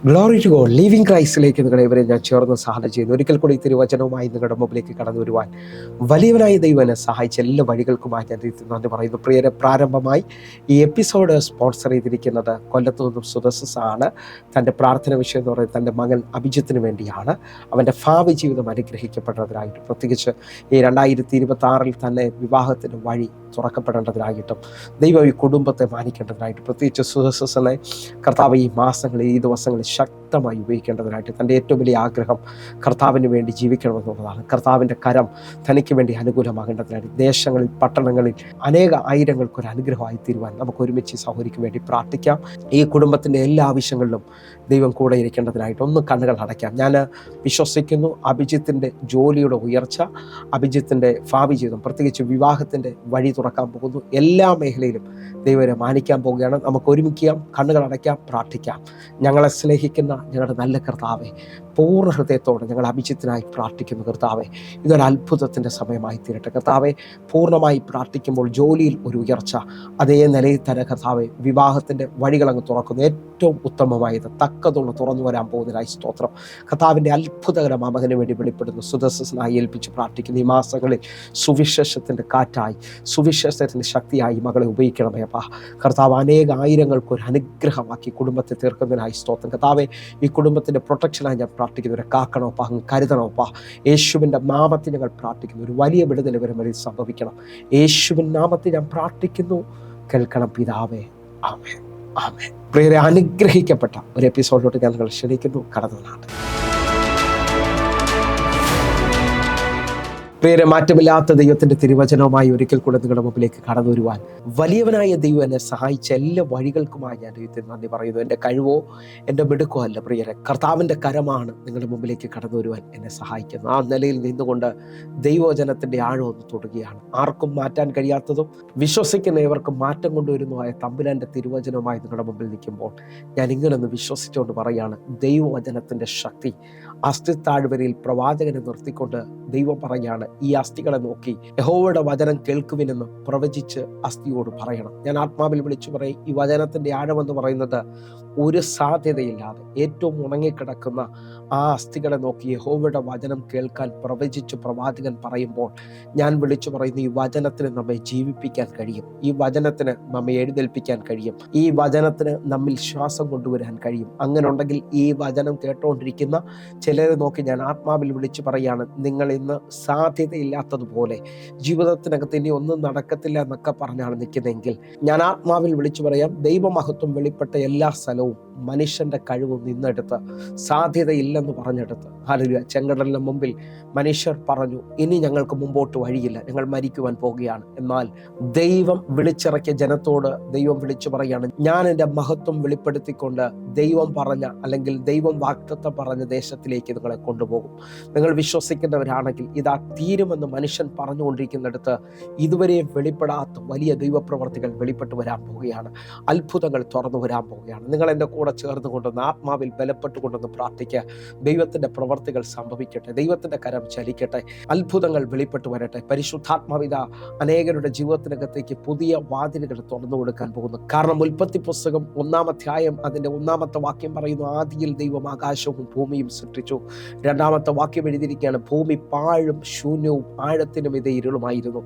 Glory to God. Living ക്രൈസ്റ്റിലേക്ക് നിങ്ങളെ ഇവരെ ഞാൻ ചേർന്ന് സഹായം ചെയ്യുന്നു. ഒരിക്കൽ കൂടി തിരുവചനവുമായി നിങ്ങളുടെ മുമ്പിലേക്ക് കടന്നു വരുവാൻ വലിയവനായ ദൈവം എന്നെ സഹായിച്ച എല്ലാ വഴികൾക്കുമായി ഞാൻ നന്ദി പറയുന്നു. പ്രിയരെ, പ്രാരംഭമായി ഈ എപ്പിസോഡ് സ്പോൺസർ ചെയ്തിരിക്കുന്നത് കൊല്ലത്തു നിന്നും സുദസ്സസ് ആണ്. തൻ്റെ പ്രാർത്ഥന വിഷയം എന്ന് പറയുന്നത് തൻ്റെ മകൻ അഭിജിത്തിന് വേണ്ടിയാണ്. അവൻ്റെ ഭാവി ജീവിതം അനുഗ്രഹിക്കപ്പെട്ടതിനായിട്ട്, പ്രത്യേകിച്ച് ഈ 2026 തന്നെ വിവാഹത്തിൻ്റെ വഴി തുറക്കപ്പെടേണ്ടതിനായിട്ടും ദൈവം ഈ കുടുംബത്തെ മാനിക്കേണ്ടതിനായിട്ട്, പ്രത്യേകിച്ച് സുദസ്സസിനെ കർത്താവ് ഈ മാസങ്ങളിൽ ഈ ദിവസങ്ങളിൽ ശക്തമായി ഉപയോഗിക്കേണ്ടതിനായിട്ട് തൻ്റെ ഏറ്റവും വലിയ ആഗ്രഹം കർത്താവിന് വേണ്ടി ജീവിക്കണമെന്നുള്ളതാണ്. കർത്താവിൻ്റെ കരം തനിക്ക് വേണ്ടി അനുകൂലമാകേണ്ടതിനായിട്ട് ദേശങ്ങളിൽ, പട്ടണങ്ങളിൽ അനേക ആയിരങ്ങൾക്കൊരു അനുഗ്രഹമായി തീരുവാൻ നമുക്ക് ഒരുമിച്ച് സഹോദരിക്ക് വേണ്ടി പ്രാർത്ഥിക്കാം. ഈ കുടുംബത്തിൻ്റെ എല്ലാ ആവശ്യങ്ങളിലും ദൈവം കൂടെ ഇരിക്കേണ്ടതിനായിട്ട് ഒന്ന് കണ്ണുകൾ അടയ്ക്കാം. ഞാൻ വിശ്വസിക്കുന്നു അഭിജിത്തിൻ്റെ ജോലിയുടെ ഉയർച്ച, അഭിജിത്തിൻ്റെ ഭാവി ജീവിതം, പ്രത്യേകിച്ച് വിവാഹത്തിൻ്റെ വഴി തുറക്കാൻ പോകുന്നു. എല്ലാ മേഖലയിലും ദൈവരെ മാനിക്കാൻ പോവുകയാണ്. നമുക്ക് ഒരുമിക്കാം, കണ്ണുകൾ അടയ്ക്കാം, പ്രാർത്ഥിക്കാം. ഞങ്ങളെ സ്നേഹിക്കുന്ന ഞങ്ങളുടെ നല്ല കർത്താവെ, പൂർണ്ണ ഹൃദയത്തോടെ ഞങ്ങൾ അഭിജിത്തിനായി പ്രാർത്ഥിക്കുന്നു. കർത്താവെ, ഇതൊരു അത്ഭുതത്തിൻ്റെ സമയമായി തീരട്ടെ. കർത്താവെ, പൂർണ്ണമായി പ്രാർത്ഥിക്കുമ്പോൾ ജോലിയിൽ ഒരു ഉയർച്ച, അതേ നിലയിൽ തന്നെ കർത്താവെ വിവാഹത്തിൻ്റെ വഴികളങ്ങ് തുറക്കുന്നു. ഏറ്റവും ഉത്തമമായത് തക്കതുള്ള തുറന്നു വരാൻ പോകുന്നതിനായി സ്തോത്രം. കർത്താവിൻ്റെ അത്ഭുതകരം ആ മകന് വേണ്ടി വെളിപ്പെടുന്നു. സുദസ്സനായി ഏൽപ്പിച്ച് പ്രാർത്ഥിക്കുന്നു. ഈ മാസങ്ങളിൽ സുവിശേഷത്തിൻ്റെ കാറ്റായി, സുവിശേഷത്തിൻ്റെ ശക്തിയായി മകളെ ഉപയോഗിക്കണമേ അപ്പാ. കർത്താവ് അനേക ആയിരങ്ങൾക്ക് ഒരു അനുഗ്രഹമാക്കി കുടുംബത്തെ തീർക്കുന്നതിനായി സ്തോത്രം. കർത്താവെ, ഈ കുടുംബത്തിൻ്റെ പ്രൊട്ടക്ഷനായി ഞാൻ പ്രാർത്ഥിക്കുന്നവരെ കാക്കണോപ്പാ, അങ്ങ് കരുതണോപ്പാ. യേശുവിൻ്റെ നാമത്തിൽ ഞങ്ങൾ പ്രാർത്ഥിക്കുന്നു. ഒരു വലിയ വിടുതൽ ഇവരെ വരെ സംഭവിക്കണം. യേശുവിൻ നാമത്തിൽ ഞാൻ പ്രാർത്ഥിക്കുന്നു. കേൾക്കണം പിതാവേ. ആമേൻ, ആമേൻ. പ്രിയരെ, അനുഗ്രഹിക്കപ്പെട്ട ഒരു എപ്പിസോഡിലോട്ട് ഞാൻ നിങ്ങൾ ക്ഷണിക്കുന്നു. കടന്നുനാണ് പ്രിയരെ, മാറ്റമില്ലാത്ത ദൈവത്തിൻ്റെ തിരുവചനവുമായി ഒരിക്കൽ കൂടെ നിങ്ങളുടെ മുമ്പിലേക്ക് കടന്നു വരുവാൻ വലിയവനായ ദൈവം എന്നെ സഹായിച്ച എല്ലാ വഴികൾക്കുമായി ഞാൻ ദൈവത്തിന് നന്ദി പറയുന്നു. എൻ്റെ കഴിവോ എൻ്റെ മിടുക്കോ അല്ല പ്രിയരെ, കർത്താവിൻ്റെ കരമാണ് നിങ്ങളുടെ മുമ്പിലേക്ക് കടന്നു വരുവാൻ എന്നെ സഹായിക്കുന്നത്. ആ നിലയിൽ നിന്നുകൊണ്ട് ദൈവവചനത്തിൻ്റെ ആഴം ഒന്ന് തൊടുകയാണ്. ആർക്കും മാറ്റാൻ കഴിയാത്തതും വിശ്വസിക്കുന്ന ഇവർക്ക് മാറ്റം കൊണ്ടുവരുന്നതുമായ തമ്പുരാൻ്റെ തിരുവചനവുമായി നിങ്ങളുടെ മുമ്പിൽ നിൽക്കുമ്പോൾ ഞാൻ ഇങ്ങനൊന്ന് വിശ്വസിച്ചുകൊണ്ട് പറയുകയാണ്, ദൈവവചനത്തിൻ്റെ ശക്തി അസ്ഥിത്താഴ്വരയിൽ പ്രവാചകനെ നിർത്തിക്കൊണ്ട് ദൈവം പറയുകയാണ്, ഈ അസ്ഥികളെ നോക്കി യഹോവയുടെ വചനം കേൾക്കുവിനെന്ന് പ്രവചിച്ച് അസ്ഥിയോട് പറയണം. ഞാൻ ആത്മാവിൽ വിളിച്ചു പറയും, ഈ വചനത്തിൻ്റെ ആഴമെന്ന് പറയുന്നത് ഒരു സാധ്യതയില്ലാതെ ഏറ്റവും ഉണങ്ങിക്കിടക്കുന്ന ആ അസ്ഥികളെ നോക്കി യഹോവയുടെ വചനം കേൾക്കാൻ പ്രവചിച്ച് പ്രവാചകൻ പറയുമ്പോൾ ഞാൻ വിളിച്ചു പറയുന്നു, ഈ വചനത്തിന് നമ്മെ ജീവിപ്പിക്കാൻ കഴിയും, ഈ വചനത്തിന് നമ്മെ എഴുന്നേൽപ്പിക്കാൻ കഴിയും, ഈ വചനത്തിന് നമ്മിൽ ശ്വാസം കൊണ്ടുവരാൻ കഴിയും. അങ്ങനെ ഉണ്ടെങ്കിൽ ഈ വചനം കേട്ടുകൊണ്ടിരിക്കുന്ന ചിലരെ നോക്കി ഞാൻ ആത്മാവിൽ വിളിച്ചു പറയാണ്, നിങ്ങൾ ഇന്ന് സാധ്യതയില്ലാത്തതുപോലെ ജീവിതത്തിനകത്ത് ഇനി ഒന്നും നടക്കത്തില്ല എന്നൊക്കെ പറഞ്ഞാണ് നിൽക്കുന്നതെങ്കിൽ ഞാൻ ആത്മാവിൽ വിളിച്ചു പറയാം, ദൈവമഹത്വം വെളിപ്പെട്ട എല്ലാ സ്ഥലവും മനുഷ്യന്റെ കഴിവ് നിന്നെടുത്ത് സാധ്യതയില്ലെന്ന് പറഞ്ഞെടുത്ത്, ഹല്ലേലൂയ, ചെങ്കടലിന് മുമ്പിൽ മനുഷ്യർ പറഞ്ഞു, ഇനി ഞങ്ങൾക്ക് മുമ്പോട്ട് വഴിയില്ല, ഞങ്ങൾ മരിക്കുവാൻ പോകുകയാണ്. എന്നാൽ ദൈവം വിളിച്ചിറക്കിയ ജനത്തോട് ദൈവം വിളിച്ചു പറയാണ്, ഞാൻ എൻ്റെ മഹത്വം വെളിപ്പെടുത്തിക്കൊണ്ട് ദൈവം പറഞ്ഞ അല്ലെങ്കിൽ ദൈവം വാഗ്ദത്തം പറഞ്ഞ ദേശത്തിലേക്ക് നിങ്ങളെ കൊണ്ടുപോകും. നിങ്ങൾ വിശ്വസിക്കുന്നവരാണെങ്കിൽ ഇതാ തീരുമെന്ന് മനുഷ്യൻ പറഞ്ഞുകൊണ്ടിരിക്കുന്നിടത്ത് ഇതുവരെയും വെളിപ്പെടാത്ത വലിയ ദൈവപ്രവർത്തികൾ വെളിപ്പെട്ടു വരാൻ പോവുകയാണ്. അത്ഭുതങ്ങൾ തുറന്നു വരാൻ പോവുകയാണ്. നിങ്ങൾ എൻ്റെ കൂടെ ചേർന്ന് കൊണ്ടുവന്ന് ആത്മാവിൽ ബലപ്പെട്ടുകൊണ്ടെന്ന് പ്രാർത്ഥിക്കുക. ദൈവത്തിൻ്റെ പ്രവർത്തികൾ സംഭവിക്കട്ടെ, ദൈവത്തിൻ്റെ കരം ചലിക്കട്ടെ, അത്ഭുതങ്ങൾ വെളിപ്പെട്ടു വരട്ടെ. പരിശുദ്ധാത്മാവിത അനേകരുടെ ജീവിതത്തിനകത്തേക്ക് പുതിയ വാതിലുകൾ തുറന്നു കൊടുക്കാൻ പോകുന്നു. കാരണം ഉൽപ്പത്തി പുസ്തകം 1-ാം അധ്യായം അതിൻ്റെ 1-ാമത്തെ വാക്യം പറയുന്നു, ആദിയിൽ ദൈവം ആകാശവും ഭൂമിയും സൃഷ്ടിച്ചു. 2-ാമത്തെ വാക്യം എഴുതിയിരിക്കുകയാണ്, ഭൂമി പാഴും ശൂന്യവും ആഴത്തിനും ഇത് ഇരുളുമായിരുന്നു,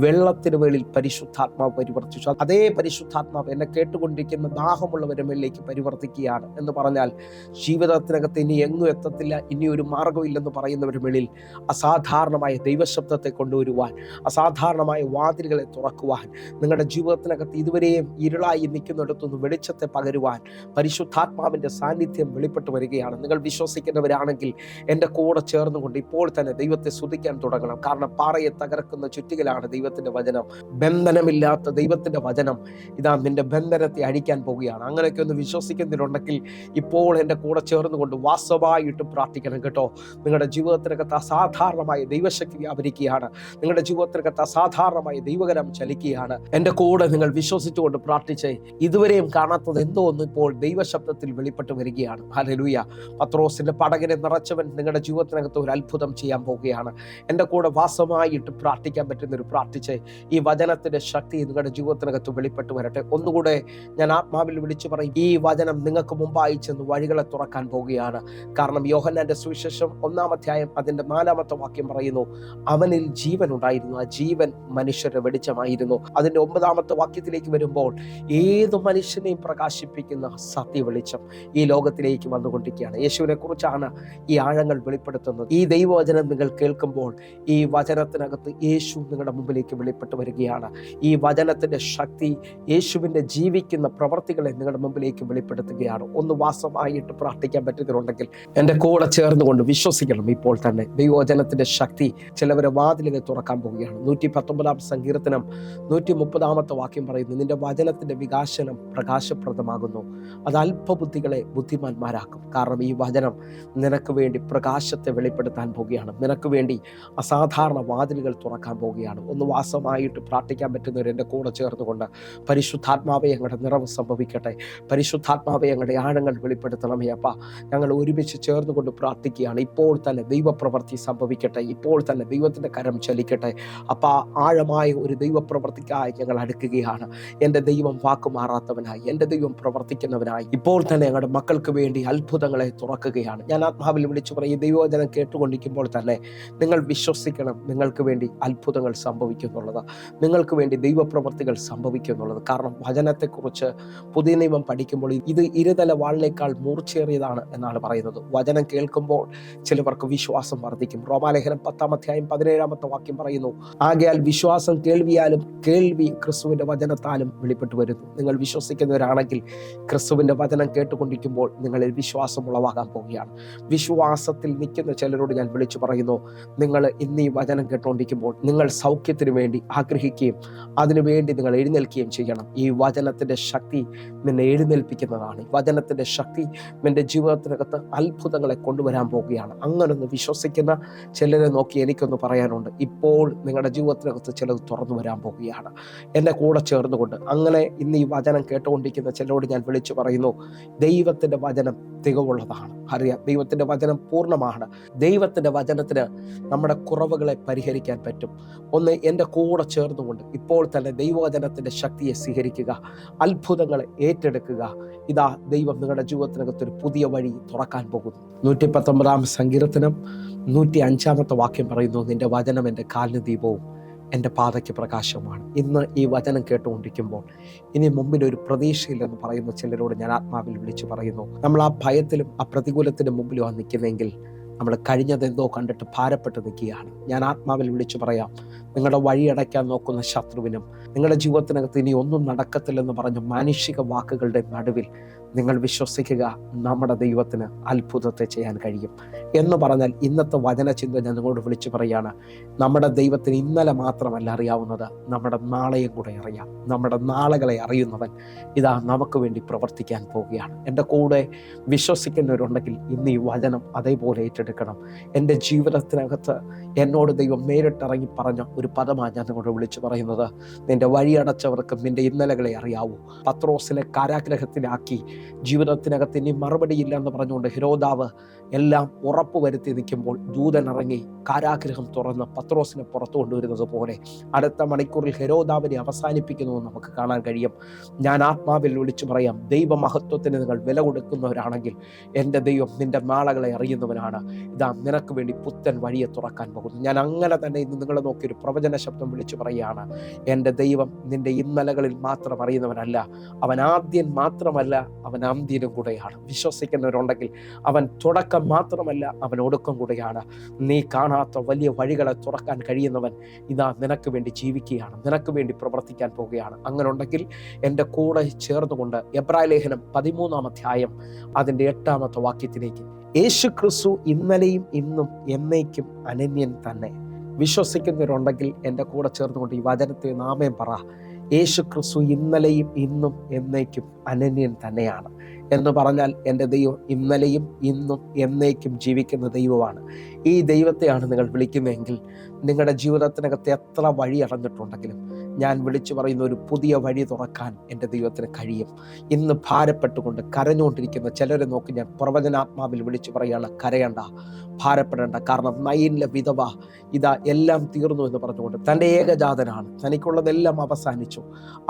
വെള്ളത്തിന് മേളിൽ പരിശുദ്ധാത്മാവ് പരിവർത്തിച്ചു. അതേ പരിശുദ്ധാത്മാവ് എന്നെ കേട്ടുകൊണ്ടിരിക്കുന്ന ദാഹമുള്ളവരുടെ മേളിലേക്ക് പരിവർത്തിക്കുകയാണ് എന്ന് പറഞ്ഞാൽ ജീവിതത്തിനകത്ത് ഇനി എങ്ങും എത്തത്തില്ല, ഇനി ഒരു മാർഗമില്ലെന്ന് പറയുന്നവരുടെ മേളിൽ അസാധാരണമായ ദൈവശബ്ദത്തെ കൊണ്ടുവരുവാൻ, അസാധാരണമായ വാതിലുകളെ തുറക്കുവാൻ, നിങ്ങളുടെ ജീവിതത്തിനകത്ത് ഇതുവരെയും ഇരുളായി നിൽക്കുന്നിടത്തുനിന്ന് വെളിച്ചത്തെ പകരുവാൻ പരിശുദ്ധാത്മാവിൻ്റെ സാന്നിധ്യം വെളിപ്പെട്ടു വരികയാണ്. നിങ്ങൾ വിശ്വസിക്കുന്നവരാണെങ്കിൽ എൻ്റെ കൂടെ ചേർന്നുകൊണ്ട് ഇപ്പോൾ തന്നെ ദൈവത്തെ സ്തുതിക്കാൻ തുടങ്ങണം. കാരണം പാറയെ തകർക്കുന്ന ചുറ്റികലാണ് ദൈവത്തിൻ്റെ വചനം. ബന്ധനമില്ലാത്ത ദൈവത്തിൻ്റെ വചനം ഇതാ നിന്റെ ബന്ധനത്തെ അഴിക്കാൻ പോവുകയാണ്. അങ്ങനെയൊക്കെ ഒന്ന് വിശ്വസിക്കുന്നതിലുണ്ടെങ്കിൽ ഇപ്പോൾ എൻ്റെ കൂടെ ചേർന്നുകൊണ്ട് വാസ്തവമായിട്ട് പ്രാർത്ഥിക്കണം കേട്ടോ. നിങ്ങളുടെ ജീവിതത്തിനകത്ത് അസാധാരണമായ ദൈവശക്തി വ്യാപരിക്കുകയാണ്. നിങ്ങളുടെ ജീവിതത്തിനകത്ത് അസാധാരണമായ ദൈവകരം ചലിക്കുകയാണ്. എൻ്റെ കൂടെ നിങ്ങൾ വിശ്വസിച്ചുകൊണ്ട് പ്രാർത്ഥിച്ചേ. ഇതുവരെയും കാണാത്തത് എന്തോ ഒന്ന് ഇപ്പോൾ ദൈവശബ്ദത്തിൽ വെളിപ്പെട്ട് വരികയാണ്. ഹല്ലേലൂയ. പത്രോസിന്റെ പടകിനെ നിറച്ചവൻ നിങ്ങളുടെ ജീവിതത്തിനകത്ത് ഒരു അത്ഭുതം ചെയ്യാൻ പോവുകയാണ്. എൻ്റെ കൂടെ വാസമായിട്ട് പ്രാർത്ഥിക്കാൻ പറ്റുന്നൊരു പ്രാർത്ഥിച്ച് ഈ വചനത്തിൻ്റെ ശക്തി നിങ്ങളുടെ ജീവിതത്തിനകത്ത് വെളിപ്പെട്ട് വരട്ടെ. ഒന്നുകൂടെ ഞാൻ ആത്മാവിൽ വിളിച്ചു പറയും, ഈ വചനം നിങ്ങൾക്ക് മുമ്പായി ചെന്ന് വഴികളെ തുറക്കാൻ പോവുകയാണ്. കാരണം യോഹന്നാന്റെ സുവിശേഷം 1-ാം അധ്യായം അതിൻ്റെ 4-ാമത്തെ വാക്യം പറയുന്നു, അവനിൽ ജീവൻ ഉണ്ടായിരുന്നു, ആ ജീവൻ മനുഷ്യരുടെ വെളിച്ചമായിരുന്നു. അതിൻ്റെ 9-ാമത്തെ വാക്യത്തിലേക്ക് വരുമ്പോൾ, ഏത് മനുഷ്യനെയും പ്രകാശിപ്പിക്കുന്ന സത്യ വെളിച്ചം ഈ ലോകത്തിലേക്ക് വന്നുകൊണ്ടിരിക്കുകയാണ്. യേശുവിനെ കുറിച്ചാണ് ഈ ആഴങ്ങൾ വെളിപ്പെടുത്തുന്നത്. ഈ ദൈവവചനം നിങ്ങൾ കേൾക്കുമ്പോൾ ഈ വചനത്തിനകത്ത് യേശു നിങ്ങളുടെ മുമ്പിലേക്ക് വെളിപ്പെട്ട് വരികയാണ്. ഈ വചനത്തിൻ്റെ ശക്തി യേശുവിൻ്റെ ജീവിക്കുന്ന പ്രവർത്തികളെ നിങ്ങളുടെ മുമ്പിലേക്ക് വെളിപ്പെടുത്തുകയാണ്. ഒന്ന് വാസമായിട്ട് പ്രാർത്ഥിക്കാൻ പറ്റുന്നുണ്ടെങ്കിൽ എൻ്റെ കൂടെ ചേർന്നുകൊണ്ട് വിശ്വസിക്കണം. ഇപ്പോൾ തന്നെ ദൈവവചനത്തിൻ്റെ ശക്തി ചിലവരെ വാതിലുകൾ തുറക്കാൻ പോവുകയാണ്. 119-ാം സങ്കീർത്തനം 130-ാമത്തെ വാക്യം പറയുന്നു, നിന്റെ വചനത്തിൻ്റെ വികാസനം പ്രകാശപ്രദമാകുന്നു, അത് അല്പബുദ്ധികളെ ബുദ്ധിമാന്മാരാക്കും. കാരണം ഈ വചനം നിനക്ക് വേണ്ടി പ്രകാശത്തെ വെളിപ്പെടുത്താൻ പോവുകയാണ്. നിനക്ക് വേണ്ടി അസാധാരണ വാതിലുകൾ തുറക്കാൻ പോവുകയാണ്. ഒന്ന് വാസമായിട്ട് പ്രാർത്ഥിക്കാൻ പറ്റുന്നവർ എൻ്റെ കൂടെ ചേർന്നുകൊണ്ട്, പരിശുദ്ധാത്മാവെ ഞങ്ങളുടെ നിറവ് സംഭവിക്കട്ടെ, പരിശുദ്ധാത്മാവെ ഞങ്ങളുടെ ആഴങ്ങൾ വെളിപ്പെടുത്തണമേ അപ്പ. ഞങ്ങൾ ഒരുമിച്ച് ചേർന്നുകൊണ്ട് പ്രാർത്ഥിക്കുകയാണ്. ഇപ്പോൾ തന്നെ ദൈവപ്രവൃത്തി സംഭവിക്കട്ടെ, ഇപ്പോൾ തന്നെ ദൈവത്തിൻ്റെ കരം ചലിക്കട്ടെ അപ്പ. ആഴമായ ഒരു ദൈവപ്രവൃത്തിക്കായി ഞങ്ങൾ അടുക്കുകയാണ്. എൻ്റെ ദൈവം വാക്കുമാറാത്തവനായി, എൻ്റെ ദൈവം പ്രവർത്തിക്കുന്നവനായി ഇപ്പോൾ തന്നെ ഞങ്ങളുടെ മക്കൾക്ക് വേണ്ടി അത്ഭുതങ്ങളെ തുറക്കുകയാണ്. ഞാൻ ആത്മാവിൽ വിളിച്ചു പറയും, ഈ ദൈവവചനം കേട്ടുകൊണ്ടിരിക്കുമ്പോൾ തന്നെ നിങ്ങൾ വിശ്വസിക്കണം, നിങ്ങൾക്ക് വേണ്ടി അത്ഭുതങ്ങൾ സംഭവിക്കുന്നുള്ളത്, നിങ്ങൾക്ക് വേണ്ടി ദൈവപ്രവൃത്തികൾ സംഭവിക്കുന്നുള്ളത്. കാരണം വചനത്തെക്കുറിച്ച് പുതിയ നിയമം പഠിക്കുമ്പോൾ ഇത് ഇരുതല വാളിനേക്കാൾ മൂർച്ചയേറിയതാണ് എന്നാണ് പറയുന്നത്. വചനം കേൾക്കുമ്പോൾ ചിലവർക്ക് വിശ്വാസം വർദ്ധിക്കും. റോമാലേഖനം 10-ാം അധ്യായം 17-ാമത്തെ വാക്യം പറയുന്നു, ആകയാൽ വിശ്വാസം കേൾവിയാലും കേൾവി ക്രിസ്തുവിൻ്റെ വചനത്താലും വെളിപ്പെട്ടു വരുന്നു. നിങ്ങൾ വിശ്വസിക്കുന്നവരാണെങ്കിൽ ക്രിസ്തുവിൻ്റെ വചനം കേട്ടുകൊണ്ടിരിക്കുമ്പോൾ നിങ്ങളിൽ വിശ്വാസം ഉളവാകാൻ പോവുകയാണ്. വിശ്വാസത്തിൽ നിൽക്കുന്ന ചിലരോട് ഞാൻ വിളിച്ചു പറയുന്നു, നിങ്ങൾ ഇന്ന് ഈ വചനം കേട്ടുകൊണ്ടിരിക്കുമ്പോൾ നിങ്ങൾ സൗഖ്യത്തിന് വേണ്ടി ആഗ്രഹിക്കുകയും അതിനുവേണ്ടി നിങ്ങൾ എഴുന്നേൽക്കുകയും ചെയ്യണം. ഈ വചനത്തിൻ്റെ ശക്തി നിന്നെ എഴുന്നേൽപ്പിക്കുന്നതാണ്. ഈ വചനത്തിൻ്റെ ശക്തി നിന്റെ ജീവിതത്തിനകത്ത് അത്ഭുതങ്ങളെ കൊണ്ടുവരാൻ പോവുകയാണ്. അങ്ങനൊന്ന് വിശ്വസിക്കുന്ന ചിലരെ നോക്കി എനിക്കൊന്ന് പറയാനുണ്ട്. ഇപ്പോൾ നിങ്ങളുടെ ജീവിതത്തിനകത്ത് ചിലത് തുറന്നു വരാൻ പോവുകയാണ്. എന്നെ കൂടെ ചേർന്നുകൊണ്ട് അങ്ങനെ ഇന്ന് ഈ വചനം കേട്ടുകൊണ്ടിരിക്കുന്ന ചിലരോട് ഞാൻ വിളിച്ചു പറയുന്നു, ദൈവത്തിൻ്റെ വചനം തികവുള്ളതാണ്. അറിയാം, ദൈവത്തിൻ്റെ വചനം പൂർണ്ണമാണ്. ദൈവത്തിൻ്റെ വചനത്തിന് നമ്മുടെ കുറവുകളെ പരിഹരിക്കാൻ പറ്റും. ഒന്ന് എൻ്റെ കൂടെ ചേർന്നുകൊണ്ട് ഇപ്പോൾ തന്നെ ദൈവവചനത്തിൻ്റെ ശക്തിയെ സ്വീകരിക്കുക, അത്ഭുതങ്ങളെ ഏറ്റെടുക്കുക. ഇതാ ദൈവം നിങ്ങളുടെ ജീവിതത്തിനകത്തൊരു പുതിയ വഴി തുറക്കാൻ പോകുന്നു. 119-ാം സങ്കീർത്തനം 105-ാമത്തെ വാക്യം പറയുന്നു, നിന്റെ വചനം എൻ്റെ കാലിന് ദീപവും എൻ്റെ പാതയ്ക്ക് പ്രകാശമാണ്. ഇന്ന് ഈ വചനം കേട്ടുകൊണ്ടിരിക്കുമ്പോൾ ഇനി മുമ്പിൽ ഒരു പ്രതീക്ഷയില്ലെന്ന് പറയുന്ന ചിലരോട് ഞാൻ ആത്മാവിൽ വിളിച്ചു പറയുന്നു, നമ്മൾ ആ ഭയത്തിലും ആ പ്രതികൂലത്തിനും മുമ്പിലും നിൽക്കുന്നെങ്കിൽ നമ്മൾ കഴിഞ്ഞതെന്തോ കണ്ടിട്ട് ഭാരപ്പെട്ട് നിൽക്കുകയാണ്. ഞാൻ ആത്മാവിൽ വിളിച്ചു പറയാം, നിങ്ങളുടെ വഴിയടയ്ക്കാൻ നോക്കുന്ന ശത്രുവിനും നിങ്ങളുടെ ജീവിതത്തിനകത്ത് ഇനി ഒന്നും നടക്കത്തില്ലെന്ന് പറഞ്ഞ മാനുഷിക വാക്കുകളുടെ നടുവിൽ നിങ്ങൾ വിശ്വസിക്കുക, നമ്മുടെ ദൈവത്തിന് അത്ഭുതത്തെ ചെയ്യാൻ കഴിയും എന്ന് പറഞ്ഞാൽ ഇന്നത്തെ വചനചിന്ത ഞാൻ നിങ്ങളോട് വിളിച്ചു പറയുകയാണ്. നമ്മുടെ ദൈവത്തിന് ഇന്നലെ മാത്രമല്ല അറിയാവുന്നത്, നമ്മുടെ നാളെയും കൂടെ അറിയാം. നമ്മുടെ നാളുകളെ അറിയുന്നവൻ ഇതാ നമുക്ക് വേണ്ടി പ്രവർത്തിക്കാൻ പോവുകയാണ്. എൻ്റെ കൂടെ വിശ്വസിക്കുന്നവരുണ്ടെങ്കിൽ ഇന്ന് ഈ വചനം അതേപോലെ ഏറ്റെടുക്കണം. എൻ്റെ ജീവിതത്തിനകത്ത് എന്നോട് ദൈവം നേരിട്ടിറങ്ങി പറഞ്ഞ ഒരു പദമാണ് ഞാൻ നിങ്ങളോട് വിളിച്ചു പറയുന്നത്, നിൻ്റെ വഴിയടച്ചവർക്കും നിൻ്റെ ഇന്നലകളെ അറിയാവൂ. പത്രോസിനെ കാരാഗ്രഹത്തിലാക്കി ജീവിതത്തിനകത്ത് ഇനി മറുപടിയില്ല എന്ന് പറഞ്ഞുകൊണ്ട് ഹെരോദാവ് എല്ലാം ഉറപ്പുവരുത്തി നിൽക്കുമ്പോൾ ദൂതൻ ഇറങ്ങി കാരാഗ്രഹം തുറന്ന് പത്രോസിനെ പുറത്തു കൊണ്ടുവരുന്നത് പോലെ അടുത്ത മണിക്കൂറിൽ ഹെരോദാവിനെ അവസാനിപ്പിക്കുന്നുവെന്ന് നമുക്ക് കാണാൻ കഴിയും. ഞാൻ ആത്മാവിൽ വിളിച്ചു പറയാം, ദൈവമഹത്വത്തിന് നിങ്ങൾ വില കൊടുക്കുന്നവരാണെങ്കിൽ എൻ്റെ ദൈവം നിൻ്റെ നാളുകളെ അറിയുന്നവനാണ്. ഇതാ നിനക്ക് വേണ്ടി പുത്തൻ വഴിയെ തുറക്കാൻ പോകുന്നു. ഞാൻ അങ്ങനെ തന്നെ ഇന്ന് നിങ്ങളെ നോക്കി ഒരു പ്രവചന ശബ്ദം വിളിച്ചു പറയുകയാണ്, എൻ്റെ ദൈവം നിൻ്റെ ഇന്നലകളിൽ മാത്രം അറിയുന്നവനല്ല, അവൻ ആദ്യൻ മാത്രമല്ല, അവൻ അന്ത്യനും കൂടെയാണ്. വിശ്വസിക്കുന്നവരുണ്ടെങ്കിൽ അവൻ തുടക്കം മാത്രമല്ല, അവൻ ഒടുക്കം കൂടെയാണ്. നീ കാണാത്ത വലിയ വഴികളെ തുറക്കാൻ കഴിയുന്നവൻ ഇതാ നിനക്ക് വേണ്ടി ജീവിക്കുകയാണ്, നിനക്ക് വേണ്ടി പ്രവർത്തിക്കാൻ പോവുകയാണ്. അങ്ങനെ ഉണ്ടെങ്കിൽ എൻ്റെ കൂടെ ചേർന്നുകൊണ്ട് എബ്രായ ലേഖനം 13-ാം അധ്യായം അതിൻ്റെ 8-ാമത്തെ വാക്യത്തിലേക്ക്, യേശു ക്രിസ്തു ഇന്നലെയും ഇന്നും എന്നേക്കും അനന്യൻ തന്നെ. വിശ്വസിക്കുന്നവരുണ്ടെങ്കിൽ എൻ്റെ കൂടെ ചേർന്നുകൊണ്ട് ഈ വചനത്തെ നാമേം പറ, യേശു ക്രിസ്തു ഇന്നലെയും ഇന്നും എന്നേക്കും അനന്യൻ തന്നെയാണ്. എന്ന് പറഞ്ഞാൽ എൻ്റെ ദൈവം ഇന്നലെയും ഇന്നും എന്നേക്കും ജീവിക്കുന്ന ദൈവമാണ്. ഈ ദൈവത്തെയാണ് നിങ്ങൾ വിളിക്കുന്നതെങ്കിൽ നിങ്ങളുടെ ജീവിതത്തിനകത്ത് എത്ര വഴി അടഞ്ഞിട്ടുണ്ടെങ്കിലും ഞാൻ വിളിച്ചു പറയുന്ന ഒരു പുതിയ വഴി തുറക്കാൻ എൻ്റെ ദൈവത്തിന് കഴിയും. ഇന്ന് ഭാരപ്പെട്ടുകൊണ്ട് കരഞ്ഞുകൊണ്ടിരിക്കുന്ന ചിലരെ നോക്കി ഞാൻ പ്രവചനാത്മാവിൽ വിളിച്ചു പറയുകയാണ്, കരയണ്ട, ഭാരപ്പെടേണ്ട. കാരണം നയനിലെ വിധവ ഇതാ എല്ലാം തീർന്നു എന്ന് പറഞ്ഞുകൊണ്ട് തൻ്റെ ഏകജാതനാണ്, തനിക്കുള്ളതെല്ലാം അവസാനിച്ചു,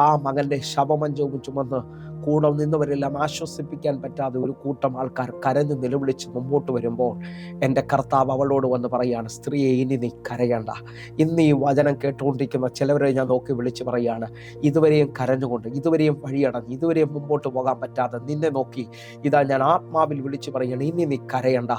ആ മകൻ്റെ ശവമഞ്ചവും ചുമന്ന് കൂടെ നിന്നവരെല്ലാം ആശ്വസിപ്പിക്കാൻ പറ്റാതെ ഒരു കൂട്ടം ആൾക്കാർ കരഞ്ഞു നിലവിളിച്ച് മുമ്പോട്ട് വരുമ്പോൾ എൻ്റെ കർത്താവ് അവളോട് വന്ന് പറയുകയാണ്, സ്ത്രീയെ ഇനി നീ കരയണ്ട. ഇന്ന് ഈ വചനം കേട്ടുകൊണ്ടിരിക്കുന്ന ചിലവരെ ഞാൻ നോക്കി വിളിച്ച് പറയുകയാണ്, ഇതുവരെയും കരഞ്ഞുകൊണ്ട്, ഇതുവരെയും വഴിയടഞ്ഞ്, ഇതുവരെയും മുമ്പോട്ട് പോകാൻ പറ്റാതെ നിന്നെ നോക്കി ഇതാ ഞാൻ ആത്മാവിൽ വിളിച്ച് പറയുകയാണ്, ഇനി നീ കരയണ്ട.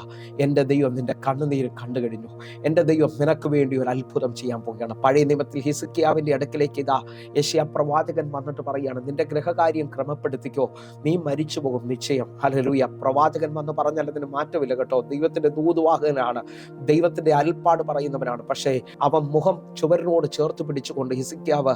എൻ്റെ ദൈവം നിന്റെ കണ്ണുനീര് കണ്ടു കഴിഞ്ഞു. എൻ്റെ ദൈവം നിനക്ക് വേണ്ടി ഒരു അത്ഭുതം ചെയ്യാൻ പോവുകയാണ്. പഴയ നിയമത്തിൽ ഹിസ്കിയാവിൻ്റെ അടുക്കലേക്ക് ഇതാ യെശയ്യാ പ്രവാചകൻ വന്നിട്ട് പറയുകയാണ്, നിന്റെ ഗൃഹകാര്യം ക്രമപ്പെടുത്തിക്കോ, നീ മരിച്ചു പോകും നിശ്ചയം. ഹല്ലേലൂയ. പ്രവാചകൻ വന്ന് പറഞ്ഞാൽ അതിന് മാറ്റമില്ല കേട്ടോ. ദൈവത്തിന്റെ ദൂതുവാഹകനാണ്, ദൈവത്തിന്റെ അൽപ്പാട് പറയുന്നവനാണ്. പക്ഷേ അവൻ മുഖം ചുവരിനോട് ചേർത്ത് പിടിച്ചുകൊണ്ട് ഹിസ്കിയാവ്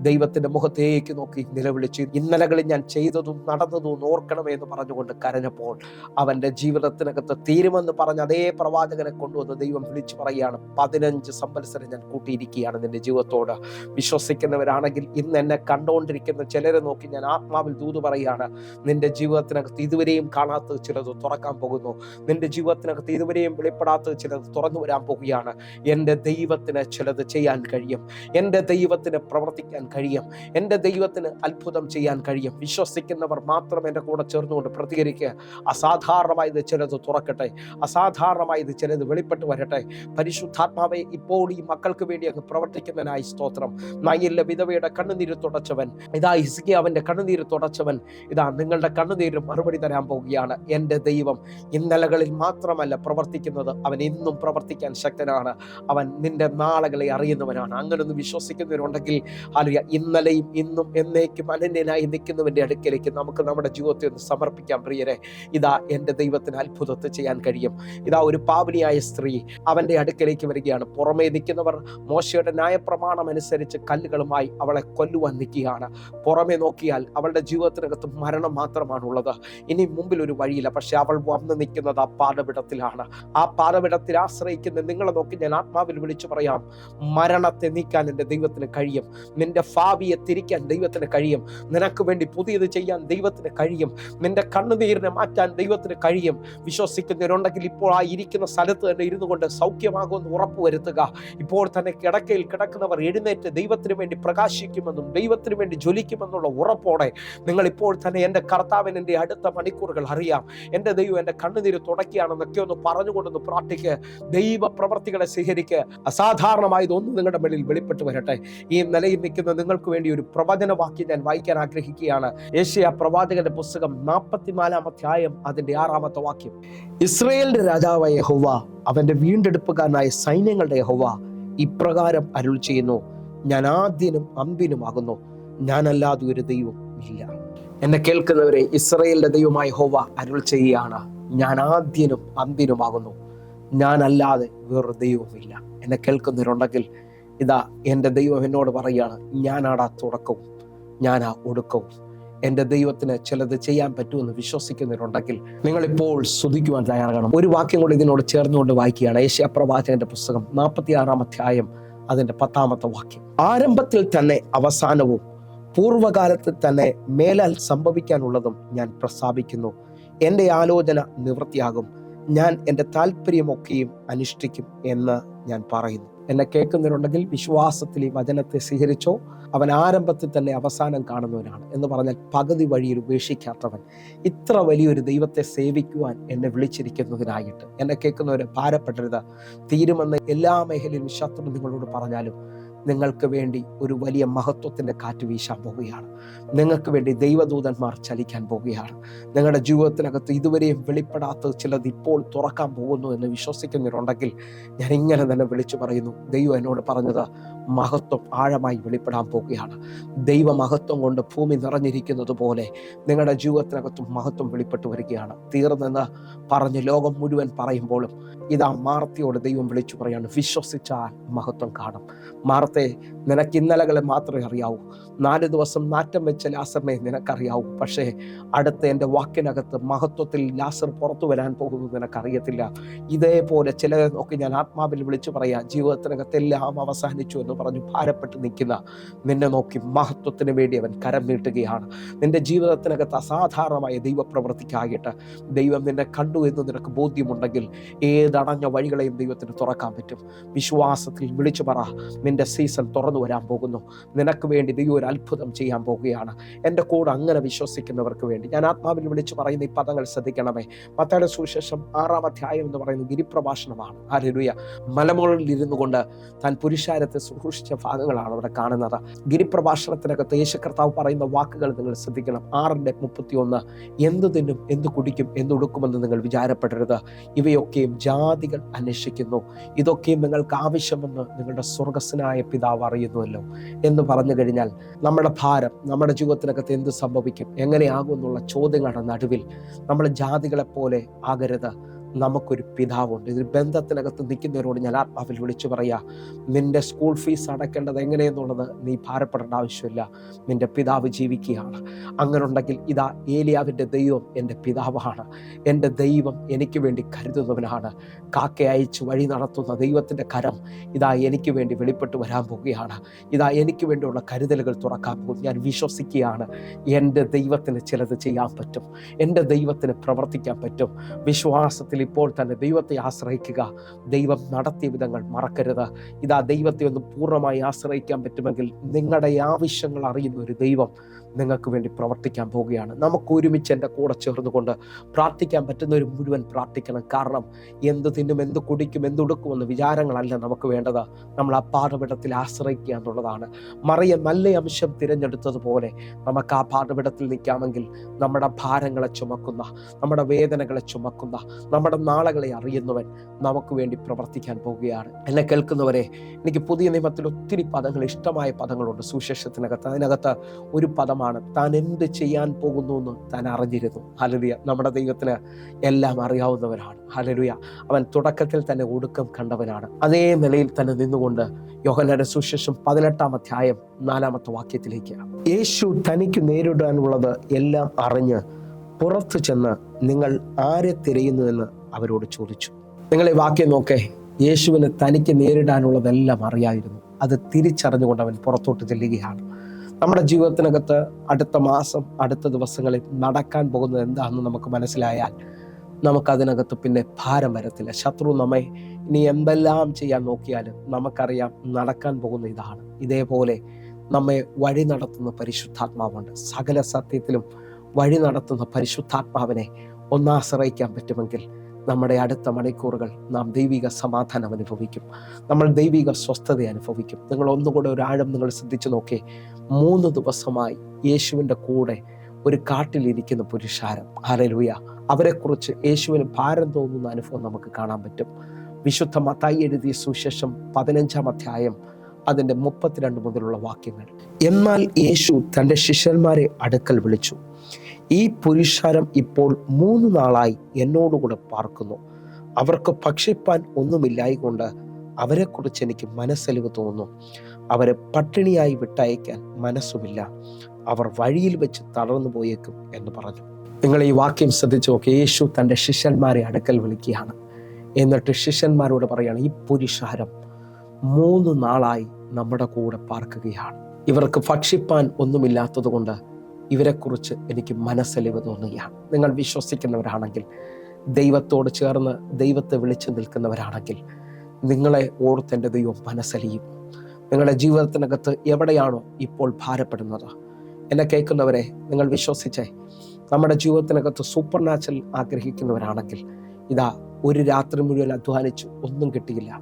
ദൈവത്തിന്റെ മുഖത്തേക്ക് നോക്കി നിലവിളിച്ച്, ഇന്നലകളിൽ ഞാൻ ചെയ്തതും നടന്നതും ഓർക്കണമേ എന്ന് പറഞ്ഞുകൊണ്ട് കരഞ്ഞപ്പോൾ അവന്റെ ജീവിതത്തിനകത്ത് തീരുമെന്ന് പറഞ്ഞ അതേ പ്രവാചകനെ കൊണ്ടുവന്ന് ദൈവം വിളിച്ചു പറയുകയാണ്, 15 സംവത്സരം ഞാൻ കൂട്ടിയിരിക്കുകയാണ് നിന്റെ ജീവിതത്തോട്. വിശ്വസിക്കുന്നവരാണെങ്കിൽ ഇന്ന് എന്നെ കണ്ടുകൊണ്ടിരിക്കുന്ന ചിലരെ നോക്കി ഞാൻ ആത്മാവിൽ ദൂത് പറയുകയാണ്, നിന്റെ ജീവിതത്തിനകത്ത് ഇതുവരെയും കാണാത്തത് ചിലത് തുറക്കാൻ പോകുന്നു. നിന്റെ ജീവിതത്തിനകത്ത് ഇതുവരെയും വെളിപ്പെടാത്തത് ചിലത് തുറന്നു വരാൻ പോകുകയാണ്. എൻ്റെ ദൈവത്തിന് ചിലത് ചെയ്യാൻ കഴിയും, എൻ്റെ ദൈവത്തിന് പ്രവർത്തിക്കാൻ കഴിയും, എൻ്റെ ദൈവത്തിന് അത്ഭുതം ചെയ്യാൻ കഴിയും. വിശ്വസിക്കുന്നവർ മാത്രം എൻ്റെ കൂടെ ചേർന്നുകൊണ്ട് പ്രതികരിക്കുക. അസാധാരണമായത് ചിലത് തുറക്കട്ടെ, അസാധാരണമായത് ചിലത് വെളിപ്പെട്ട് വരട്ടെ. പരിശുദ്ധാത്മാവെ, ഇപ്പോൾ ഈ മക്കൾക്ക് വേണ്ടി അങ്ങ് പ്രവർത്തിക്കുന്നതിനായി സ്തോത്രം. നയനിലെ വിധവയുടെ കണ്ണുനീര് തുടച്ചവൻ, ഇതാ ഹിസ്കിയാവിന്റെ കണ്ണുനീര് തുടച്ചവൻ, ഇതാ നിങ്ങളുടെ കണ്ണുനീര് മറുപടി തരാൻ പോവുകയാണ്. എൻ്റെ ദൈവം ഇന്നലകളിൽ മാത്രമല്ല പ്രവർത്തിക്കുന്നത്, അവൻ ഇന്നും പ്രവർത്തിക്കാൻ ശക്തനാണ്. അവൻ നിന്റെ നാളുകളെ അറിയുന്നവനാണ്. അങ്ങനൊന്ന് വിശ്വസിക്കുന്നവരുണ്ടെങ്കിൽ ഹല്ലേലൂയ, ഇന്നലെയും ഇന്നും എന്നേക്കും അനന്യനായി നിൽക്കുന്നവന്റെ അടുക്കലേക്ക് നമുക്ക് നമ്മുടെ ജീവിതത്തെ ഒന്ന് സമർപ്പിക്കാം. പ്രിയരെ, ഇതാ എൻ്റെ ദൈവത്തിന് അത്ഭുതത്തെ ചെയ്യാൻ കഴിയും. ഇതാ ഒരു പാപിനിയായ സ്ത്രീ അവന്റെ അടുക്കലേക്ക് വരികയാണ്. പുറമേ നിൽക്കുന്നവർ മോശയുടെ ന്യായപ്രമാണം അനുസരിച്ച് കല്ലുകളുമായി അവളെ കൊല്ലുവാൻ നിൽക്കുകയാണ്. പുറമേ നോക്കിയാൽ അവളുടെ ജീവിതത്തിനകത്ത് മരണം മാത്രമാണുള്ളത്. ഇനി മുമ്പിൽ ഒരു വഴിയില്ല. പക്ഷെ അവൾ വന്ന് നിൽക്കുന്നത് ആ പാതപിടത്തിലാണ്. ആ പാതപിടത്തിൽ ആശ്രയിക്കുന്ന നിങ്ങളെ നോക്കി ഞാൻ ആത്മാവിൽ വിളിച്ചു പറയാം, മരണത്തെ നീക്കാൻ എൻ്റെ ദൈവത്തിന് കഴിയും. നിന്റെ ഭാവിയെ തിരിക്കാൻ ദൈവത്തിന് കഴിയും. നിനക്ക് വേണ്ടി പുതിയത് ചെയ്യാൻ ദൈവത്തിന് കഴിയും. നിന്റെ കണ്ണുനീരിനെ മാറ്റാൻ ദൈവത്തിന് കഴിയും. വിശ്വസിക്കുന്നവരുണ്ടെങ്കിൽ ഇപ്പോൾ ആ ഇരിക്കുന്ന സ്ഥലത്ത് തന്നെ ഇരുന്നു കൊണ്ട് സൗഖ്യമാകുമെന്ന് ഉറപ്പുവരുത്തുക. ഇപ്പോൾ തന്നെ കിടക്കയിൽ കിടക്കുന്നവർ എഴുന്നേറ്റ് ദൈവത്തിന് വേണ്ടി പ്രകാശിക്കുമെന്നും ദൈവത്തിന് വേണ്ടി ജ്വലിക്കുമെന്നുള്ള ഉറപ്പോടെ നിങ്ങൾ ഇപ്പോൾ തന്നെ എൻ്റെ കർത്താവിന് എൻ്റെ അടുത്ത മണിക്കൂറുകൾ അറിയാം, എൻ്റെ ദൈവം എൻ്റെ കണ്ണുനീര് തുടക്കുകയാണെന്നൊക്കെ ഒന്ന് പറഞ്ഞുകൊണ്ടൊന്ന് പ്രാർത്ഥിക്ക്. ദൈവ പ്രവർത്തികളെ സ്വീകരിക്കുക. അസാധാരണമായതൊന്നും നിങ്ങളുടെ മേളിൽ വെളിപ്പെട്ട് വരട്ടെ. ഈ നിലയിൽ നിൽക്കുന്ന നിങ്ങൾക്ക് വേണ്ടി ഒരു പ്രവചന വാക്യം ഞാൻ വായിക്കാൻ ആഗ്രഹിക്കുകയാണ്. യെശയ്യാ പ്രവാചകന്റെ പുസ്തകം 44-ാം അധ്യായം അതിന്റെ 6-ാമത്തെ വാക്യം. ഇസ്രായേലിന്റെ രാജാവായ യഹോവ, അവന്റെ വീണ്ടെടുപ്പുകാരനായ സൈന്യങ്ങളുടെ യഹോവ ഇപ്രകാരം അരുൾ ചെയ്യുന്നു, ഞാൻ ആദ്യനും അന്ത്യനുമാകുന്നു, ഞാനല്ലാതെ ഒരു ദൈവം ഇല്ല. എന്നെ കേൾക്കുന്നവരെ, ഇസ്രായേലിന്റെ ദൈവമായ യഹോവ അരുൾ ചെയ്യുകയാണ്, ഞാൻ ആദ്യനും അന്ത്യനുമാകുന്നു, ഞാനല്ലാതെ വേറൊരു ദൈവമില്ല. എന്നെ കേൾക്കുന്നവരുണ്ടെങ്കിൽ ഇതാ എൻ്റെ ദൈവം എന്നോട് പറയുകയാണ്, ഞാനാടാ തുടക്കവും ഞാനാ ഒടുക്കവും. എൻ്റെ ദൈവത്തിന് ചിലത് ചെയ്യാൻ പറ്റുമെന്ന് വിശ്വസിക്കുന്നവരുണ്ടെങ്കിൽ നിങ്ങളിപ്പോൾ സ്തുതിക്കുവാൻ തയ്യാറാകണം. ഒരു വാക്യം കൂടി ഇതിനോട് ചേർന്നുകൊണ്ട് വായിക്കുകയാണ്. യെശയ്യാ പ്രവാചകന്റെ പുസ്തകം 46-ാം അധ്യായം അതിന്റെ 10-ാമത്തെ വാക്യം. ആരംഭത്തിൽ തന്നെ അവസാനവും പൂർവ്വകാലത്തിൽ തന്നെ മേലാൽ സംഭവിക്കാനുള്ളതും ഞാൻ പ്രസ്താവിക്കുന്നു. എൻ്റെ ആലോചന നിവൃത്തിയാകും, ഞാൻ എൻ്റെ താല്പര്യമൊക്കെയും അനുഷ്ഠിക്കും എന്ന് ഞാൻ പറയുന്നു. എന്നെ കേൾക്കുന്നവരുണ്ടെങ്കിൽ വിശ്വാസത്തിൽ ഈ വചനത്തെ സ്വീകരിച്ചോ. അവൻ ആരംഭത്തിൽ തന്നെ അവസാനം കാണുന്നവനാണ് എന്ന് പറഞ്ഞാൽ പകുതി വഴിയിൽ ഉപേക്ഷിക്കാത്തവൻ. ഇത്ര വലിയൊരു ദൈവത്തെ സേവിക്കുവാൻ എന്നെ വിളിച്ചിരിക്കുന്നതിനായിട്ട് എന്നെ കേൾക്കുന്നവരെ ഭാരപ്പെടരുത്. തീരുമെന്ന് എല്ലാ മേഖലയിലും ശത്രു നിങ്ങളോട് പറഞ്ഞാലും നിങ്ങൾക്ക് വേണ്ടി ഒരു വലിയ മഹത്വത്തിൻ്റെ കാറ്റ് വീശാൻ പോവുകയാണ്. നിങ്ങൾക്ക് വേണ്ടി ദൈവദൂതന്മാർ ചലിക്കാൻ പോവുകയാണ്. നിങ്ങളുടെ ജീവിതത്തിനകത്ത് ഇതുവരെയും വെളിപ്പെടാത്തത് ചിലത് ഇപ്പോൾ തുറക്കാൻ പോകുന്നു എന്ന് വിശ്വസിക്കുന്നവരുണ്ടെങ്കിൽ ഞാൻ ഇങ്ങനെ തന്നെ വിളിച്ചു പറയുന്നു, ദൈവം എന്നോട് പറഞ്ഞത് മഹത്വം ആഴമായി വെളിപ്പെടാൻ പോവുകയാണ്. ദൈവമഹത്വം കൊണ്ട് ഭൂമി നിറഞ്ഞിരിക്കുന്നത് പോലെ നിങ്ങളുടെ ജീവിതത്തിനകത്തും മഹത്വം വെളിപ്പെട്ടു വരികയാണ്. തീർന്നെന്ന് പറഞ്ഞ് ലോകം മുഴുവൻ പറയുമ്പോഴും ഇതാ മാർത്തിയോട് ദൈവം വിളിച്ചു പറയാണ്, വിശ്വസിച്ചാൽ മഹത്വം കാണും. മാർത്ത ദൈവത്തെ, നിനക്ക് ഇന്നലകളെ മാത്രമേ അറിയാവൂ. 4 ദിവസം നാറ്റം വെച്ച ലാസറിനെ നിനക്കറിയാവൂ. പക്ഷേ അടുത്ത എൻ്റെ വാക്കിനകത്ത് മഹത്വത്തിൽ ലാസർ പുറത്തു വരാൻ പോകുന്നത് നിനക്കറിയത്തില്ല. ഇതേപോലെ ചിലരെ നോക്കി ഞാൻ ആത്മാവിൽ വിളിച്ചു പറയാം, ജീവിതത്തിനകത്ത് എല്ലാം അവസാനിച്ചു എന്ന് പറഞ്ഞു ഭാരപ്പെട്ട് നിൽക്കുന്ന നിന്നെ നോക്കി മഹത്വത്തിന് വേണ്ടി അവൻ കരം നീട്ടുകയാണ്. നിന്റെ ജീവിതത്തിനകത്ത് അസാധാരണമായ ദൈവപ്രവൃത്തിക്കായിട്ട് ദൈവം നിന്നെ കണ്ടു എന്ന് നിനക്ക് ബോധ്യമുണ്ടെങ്കിൽ ഏതടഞ്ഞ വഴികളെയും ദൈവത്തിന് തുറക്കാൻ പറ്റും. വിശ്വാസത്തിൽ വിളിച്ചു പറ, നിന്റെ സീസൺ തുറന്നു വരാൻ പോകുന്നു. നിനക്ക് വേണ്ടി ദൈവം ഒരു അത്ഭുതം ചെയ്യാൻ പോകുകയാണ്. എൻ്റെ കൂടെ അങ്ങനെ വിശ്വസിക്കുന്നവർക്ക് വേണ്ടി ഞാൻ ആത്മാവിൽ വിളിച്ചു പറയുന്ന ഈ പദങ്ങൾ ശ്രദ്ധിക്കണമേ. മത്തായിയുടെ സുവിശേഷം 6-ാം അധ്യായം എന്ന് പറയുന്നത് ഗിരിപ്രഭാഷണമാണ്. ഹല്ലേലൂയ. മലമുകളിൽ ഇരുന്നു കൊണ്ട് താൻ പുരുഷാരത്തെ ശുശ്രൂഷിച്ച ഭാഗങ്ങളാണ് അവിടെ കാണുന്നത്. ഗിരിപ്രഭാഷണത്തിനകത്ത് യേശു കർത്താവ് പറയുന്ന വാക്കുകൾ നിങ്ങൾ ശ്രദ്ധിക്കണം. 6:31, എന്തു തിന്നും, എന്തു കുടിക്കും, എന്തുടുക്കുമെന്ന് നിങ്ങൾ വിചാരപ്പെടരുത്. ഇവയൊക്കെയും ജാതികൾ അന്വേഷിക്കുന്നു. ഇതൊക്കെയും നിങ്ങൾക്ക് ആവശ്യമെന്ന് നിങ്ങളുടെ സ്വർഗസ്വനായ പിതാവ് അറിയുന്നുവല്ലോ എന്ന് പറഞ്ഞു കഴിഞ്ഞാൽ നമ്മുടെ ഭാരം, നമ്മുടെ ജീവിതത്തിനകത്ത് എന്ത് സംഭവിക്കും, എങ്ങനെയാകും എന്നുള്ള ചോദ്യങ്ങളുടെ നടുവിൽ നമ്മൾ ജാതികളെ പോലെ ആകരുത്. നമുക്കൊരു പിതാവുണ്ട്. ഇതൊരു ബന്ധത്തിനകത്ത് നിൽക്കുന്നവരോട് ഞാൻ ആത്മാവിൽ വിളിച്ചു പറയാ, നിന്റെ സ്കൂൾ ഫീസ് അടയ്ക്കേണ്ടത് എങ്ങനെയെന്നുള്ളത് നീ ഭാരപ്പെടേണ്ട ആവശ്യമില്ല. നിന്റെ പിതാവ് ജീവിക്കുകയാണ്. അങ്ങനെ ഉണ്ടെങ്കിൽ ഇതാ ഏലിയാവിൻ്റെ ദൈവം എൻ്റെ പിതാവാണ്. എൻ്റെ ദൈവം എനിക്ക് വേണ്ടി കരുതുന്നവനാണ്. കാക്ക അയച്ച് വഴി നടത്തുന്ന ദൈവത്തിൻ്റെ കരം ഇതാ എനിക്ക് വേണ്ടി വെളിപ്പെട്ട് വരാൻ പോവുകയാണ്. ഇതാ എനിക്ക് വേണ്ടിയുള്ള കരുതലുകൾ തുറക്കാൻ പോകും. ഞാൻ വിശ്വസിക്കുകയാണ്, എൻ്റെ ദൈവത്തിന് ചിലത് ചെയ്യാൻ പറ്റും. എൻ്റെ ദൈവത്തിന് പ്രവർത്തിക്കാൻ പറ്റും. വിശ്വാസത്തിൽ ഇപ്പോൾ തന്നെ ദൈവത്തെ ആശ്രയിക്കുക. ദൈവം നടത്തിയ വിധങ്ങൾ മറക്കരുത്. ഇതാ ദൈവത്തെ ഒന്ന് പൂർണ്ണമായി ആശ്രയിക്കാൻ പറ്റുമെങ്കിൽ നിങ്ങളുടെ ആവശ്യങ്ങൾ അറിയുന്ന ഒരു ദൈവം നിങ്ങൾക്ക് വേണ്ടി പ്രവർത്തിക്കാൻ പോവുകയാണ്. നമുക്ക് ഒരുമിച്ച് എൻ്റെ കൂടെ ചേർന്നുകൊണ്ട് പ്രാർത്ഥിക്കാൻ പറ്റുന്നവർ മുഴുവൻ പ്രാർത്ഥിക്കണം. കാരണം എന്ത് തിന്നും, എന്ത് കുടിക്കും, എന്തുടുക്കുമെന്ന് വിചാരങ്ങളല്ല നമുക്ക് വേണ്ടത്. നമ്മൾ ആ പാഠപീഠത്തിൽ ആശ്രയിക്കുക എന്നുള്ളതാണ്. മറിയ നല്ല അംശം തിരഞ്ഞെടുത്തതുപോലെ നമുക്ക് ആ പാഠപീഠത്തിൽ നിൽക്കാമെങ്കിൽ നമ്മുടെ ഭാരങ്ങളെ ചുമക്കുന്ന, നമ്മുടെ വേദനകളെ ചുമക്കുന്ന, നമ്മുടെ നാളുകളെ അറിയുന്നവൻ നമുക്ക് വേണ്ടി പ്രവർത്തിക്കാൻ പോവുകയാണ്. എന്നെ കേൾക്കുന്നവരെ, എനിക്ക് പുതിയ നിയമത്തിൽ ഒത്തിരി പദങ്ങൾ, ഇഷ്ടമായ പദങ്ങളുണ്ട് സുവിശേഷത്തിനകത്ത്. അതിനകത്ത് ഒരു പദമാണ് താൻ എന്ത് ചെയ്യാൻ പോകുന്നു എന്ന് താൻ അറിഞ്ഞിരുന്നു. ഹല്ലേലൂയ. നമ്മുടെ ദൈവത്തിന് എല്ലാം അറിയാവുന്നവനാണ്. ഹല്ലേലൂയ. അവൻ തുടക്കത്തിൽ തന്നെ ഒടുക്കം കണ്ടവനാണ്. അതേ നിലയിൽ തന്നെ നിന്നുകൊണ്ട് യോഹന്നാന്റെ സുവിശേഷം 18-ാം അധ്യായം 4-ാമത്തെ വാക്യത്തിലേക്ക്, യേശു തനിക്ക് നേരിടാനുള്ളത് എല്ലാം അറിഞ്ഞ് പുറത്തു ചെന്ന് നിങ്ങൾ ആരെ തിരയുന്നുവെന്ന് അവരോട് ചോദിച്ചു. നിങ്ങൾ ഈ വാക്യം നോക്കേ. യേശുവിന് തനിക്ക് നേരിടാനുള്ളതെല്ലാം അറിയായിരുന്നു. അത് തിരിച്ചറിഞ്ഞുകൊണ്ട് അവൻ പുറത്തോട്ട് ചെല്ലുകയാണ്. നമ്മുടെ ജീവിതത്തിനകത്ത് അടുത്ത മാസം, അടുത്ത ദിവസങ്ങളിൽ നടക്കാൻ പോകുന്നത് എന്താണെന്ന് നമുക്ക് മനസ്സിലായാൽ നമുക്കതിനകത്ത് പിന്നെ ഭാരം വരത്തില്ല. ശത്രു നമ്മെ ഇനി എന്തെല്ലാം ചെയ്യാൻ നോക്കിയാലും നമുക്കറിയാം നടക്കാൻ പോകുന്ന ഇതാണ്. ഇതേപോലെ നമ്മെ വഴി നടത്തുന്ന പരിശുദ്ധാത്മാവുണ്ട്. സകല സത്യത്തിലും വഴി നടത്തുന്ന പരിശുദ്ധാത്മാവിനെ ഒന്നാശ്രയിക്കാൻ പറ്റുമെങ്കിൽ നമ്മുടെ അടുത്ത മണിക്കൂറുകൾ നാം ദൈവിക സമാധാനം അനുഭവിക്കും. നമ്മൾ ദൈവിക സ്വസ്ഥത അനുഭവിക്കും. നിങ്ങൾ ഒന്നുകൂടെ ഒരു ആഴം നിങ്ങൾ ശ്രദ്ധിച്ചു നോക്കേ. 3 ദിവസമായി യേശുവിൻ്റെ കൂടെ ഒരു കാട്ടിലിരിക്കുന്ന പുരുഷാരം. ഹല്ലേലൂയ. അവരെക്കുറിച്ച് യേശുവിന് ഭാരം തോന്നുന്ന അനുഭവം നമുക്ക് കാണാൻ പറ്റും. വിശുദ്ധ മത്തായി എഴുതിയ സുവിശേഷം 15-ാം അധ്യായം അതിൻ്റെ 32 മുതലുള്ള വാക്യങ്ങൾ. എന്നാൽ യേശു തൻ്റെ ശിഷ്യന്മാരെ അടുക്കൽ വിളിച്ചു, ഈ പുരുഷാരം ഇപ്പോൾ 3 നാളായി എന്നോടുകൂടെ പാർക്കുന്നു. അവർക്ക് ഭക്ഷിപ്പാൻ ഒന്നുമില്ലായിക്കൊണ്ട് അവരെക്കുറിച്ച് എനിക്ക് മനസ്സലിവ് തോന്നുന്നു. അവരെ പട്ടിണിയായി വിട്ടയക്കാൻ മനസ്സുമില്ല. അവർ വഴിയിൽ വെച്ച് തളർന്നു പോയേക്കും എന്ന് പറഞ്ഞു. നിങ്ങൾ ഈ വാക്യം ശ്രദ്ധിച്ചു നോക്കി. യേശു തൻ്റെ ശിഷ്യന്മാരെ അടുക്കൽ വിളിക്കുകയാണ്. എന്നിട്ട് ശിഷ്യന്മാരോട് പറയുകയാണ്, ഈ പുരുഷാരം 3 നാളായി നമ്മുടെ കൂടെ പാർക്കുകയാണ്. ഇവർക്ക് ഭക്ഷിപ്പാൻ ഒന്നുമില്ലാത്തത് കൊണ്ട് ഇവരെക്കുറിച്ച് എനിക്ക് മനസ്സലിവ് തോന്നുകയാണ്. നിങ്ങൾ വിശ്വസിക്കുന്നവരാണെങ്കിൽ, ദൈവത്തോട് ചേർന്ന് ദൈവത്തെ വിളിച്ചു നിൽക്കുന്നവരാണെങ്കിൽ, നിങ്ങളെ ഓർത്തെൻ്റെ ദൈവം മനസ്സലിയും. നിങ്ങളുടെ ജീവിതത്തിനകത്ത് എവിടെയാണോ ഇപ്പോൾ ഭാരപ്പെടുന്നത്, എന്നെ കേൾക്കുന്നവരെ നിങ്ങൾ വിശ്വസിച്ചേ, നമ്മുടെ ജീവിതത്തിനകത്ത് സൂപ്പർ നാച്ചുറൽ ആഗ്രഹിക്കുന്നവരാണെങ്കിൽ, ഇതാ ഒരു രാത്രി മുഴുവൻ അധ്വാനിച്ചു ഒന്നും കിട്ടിയില്ല.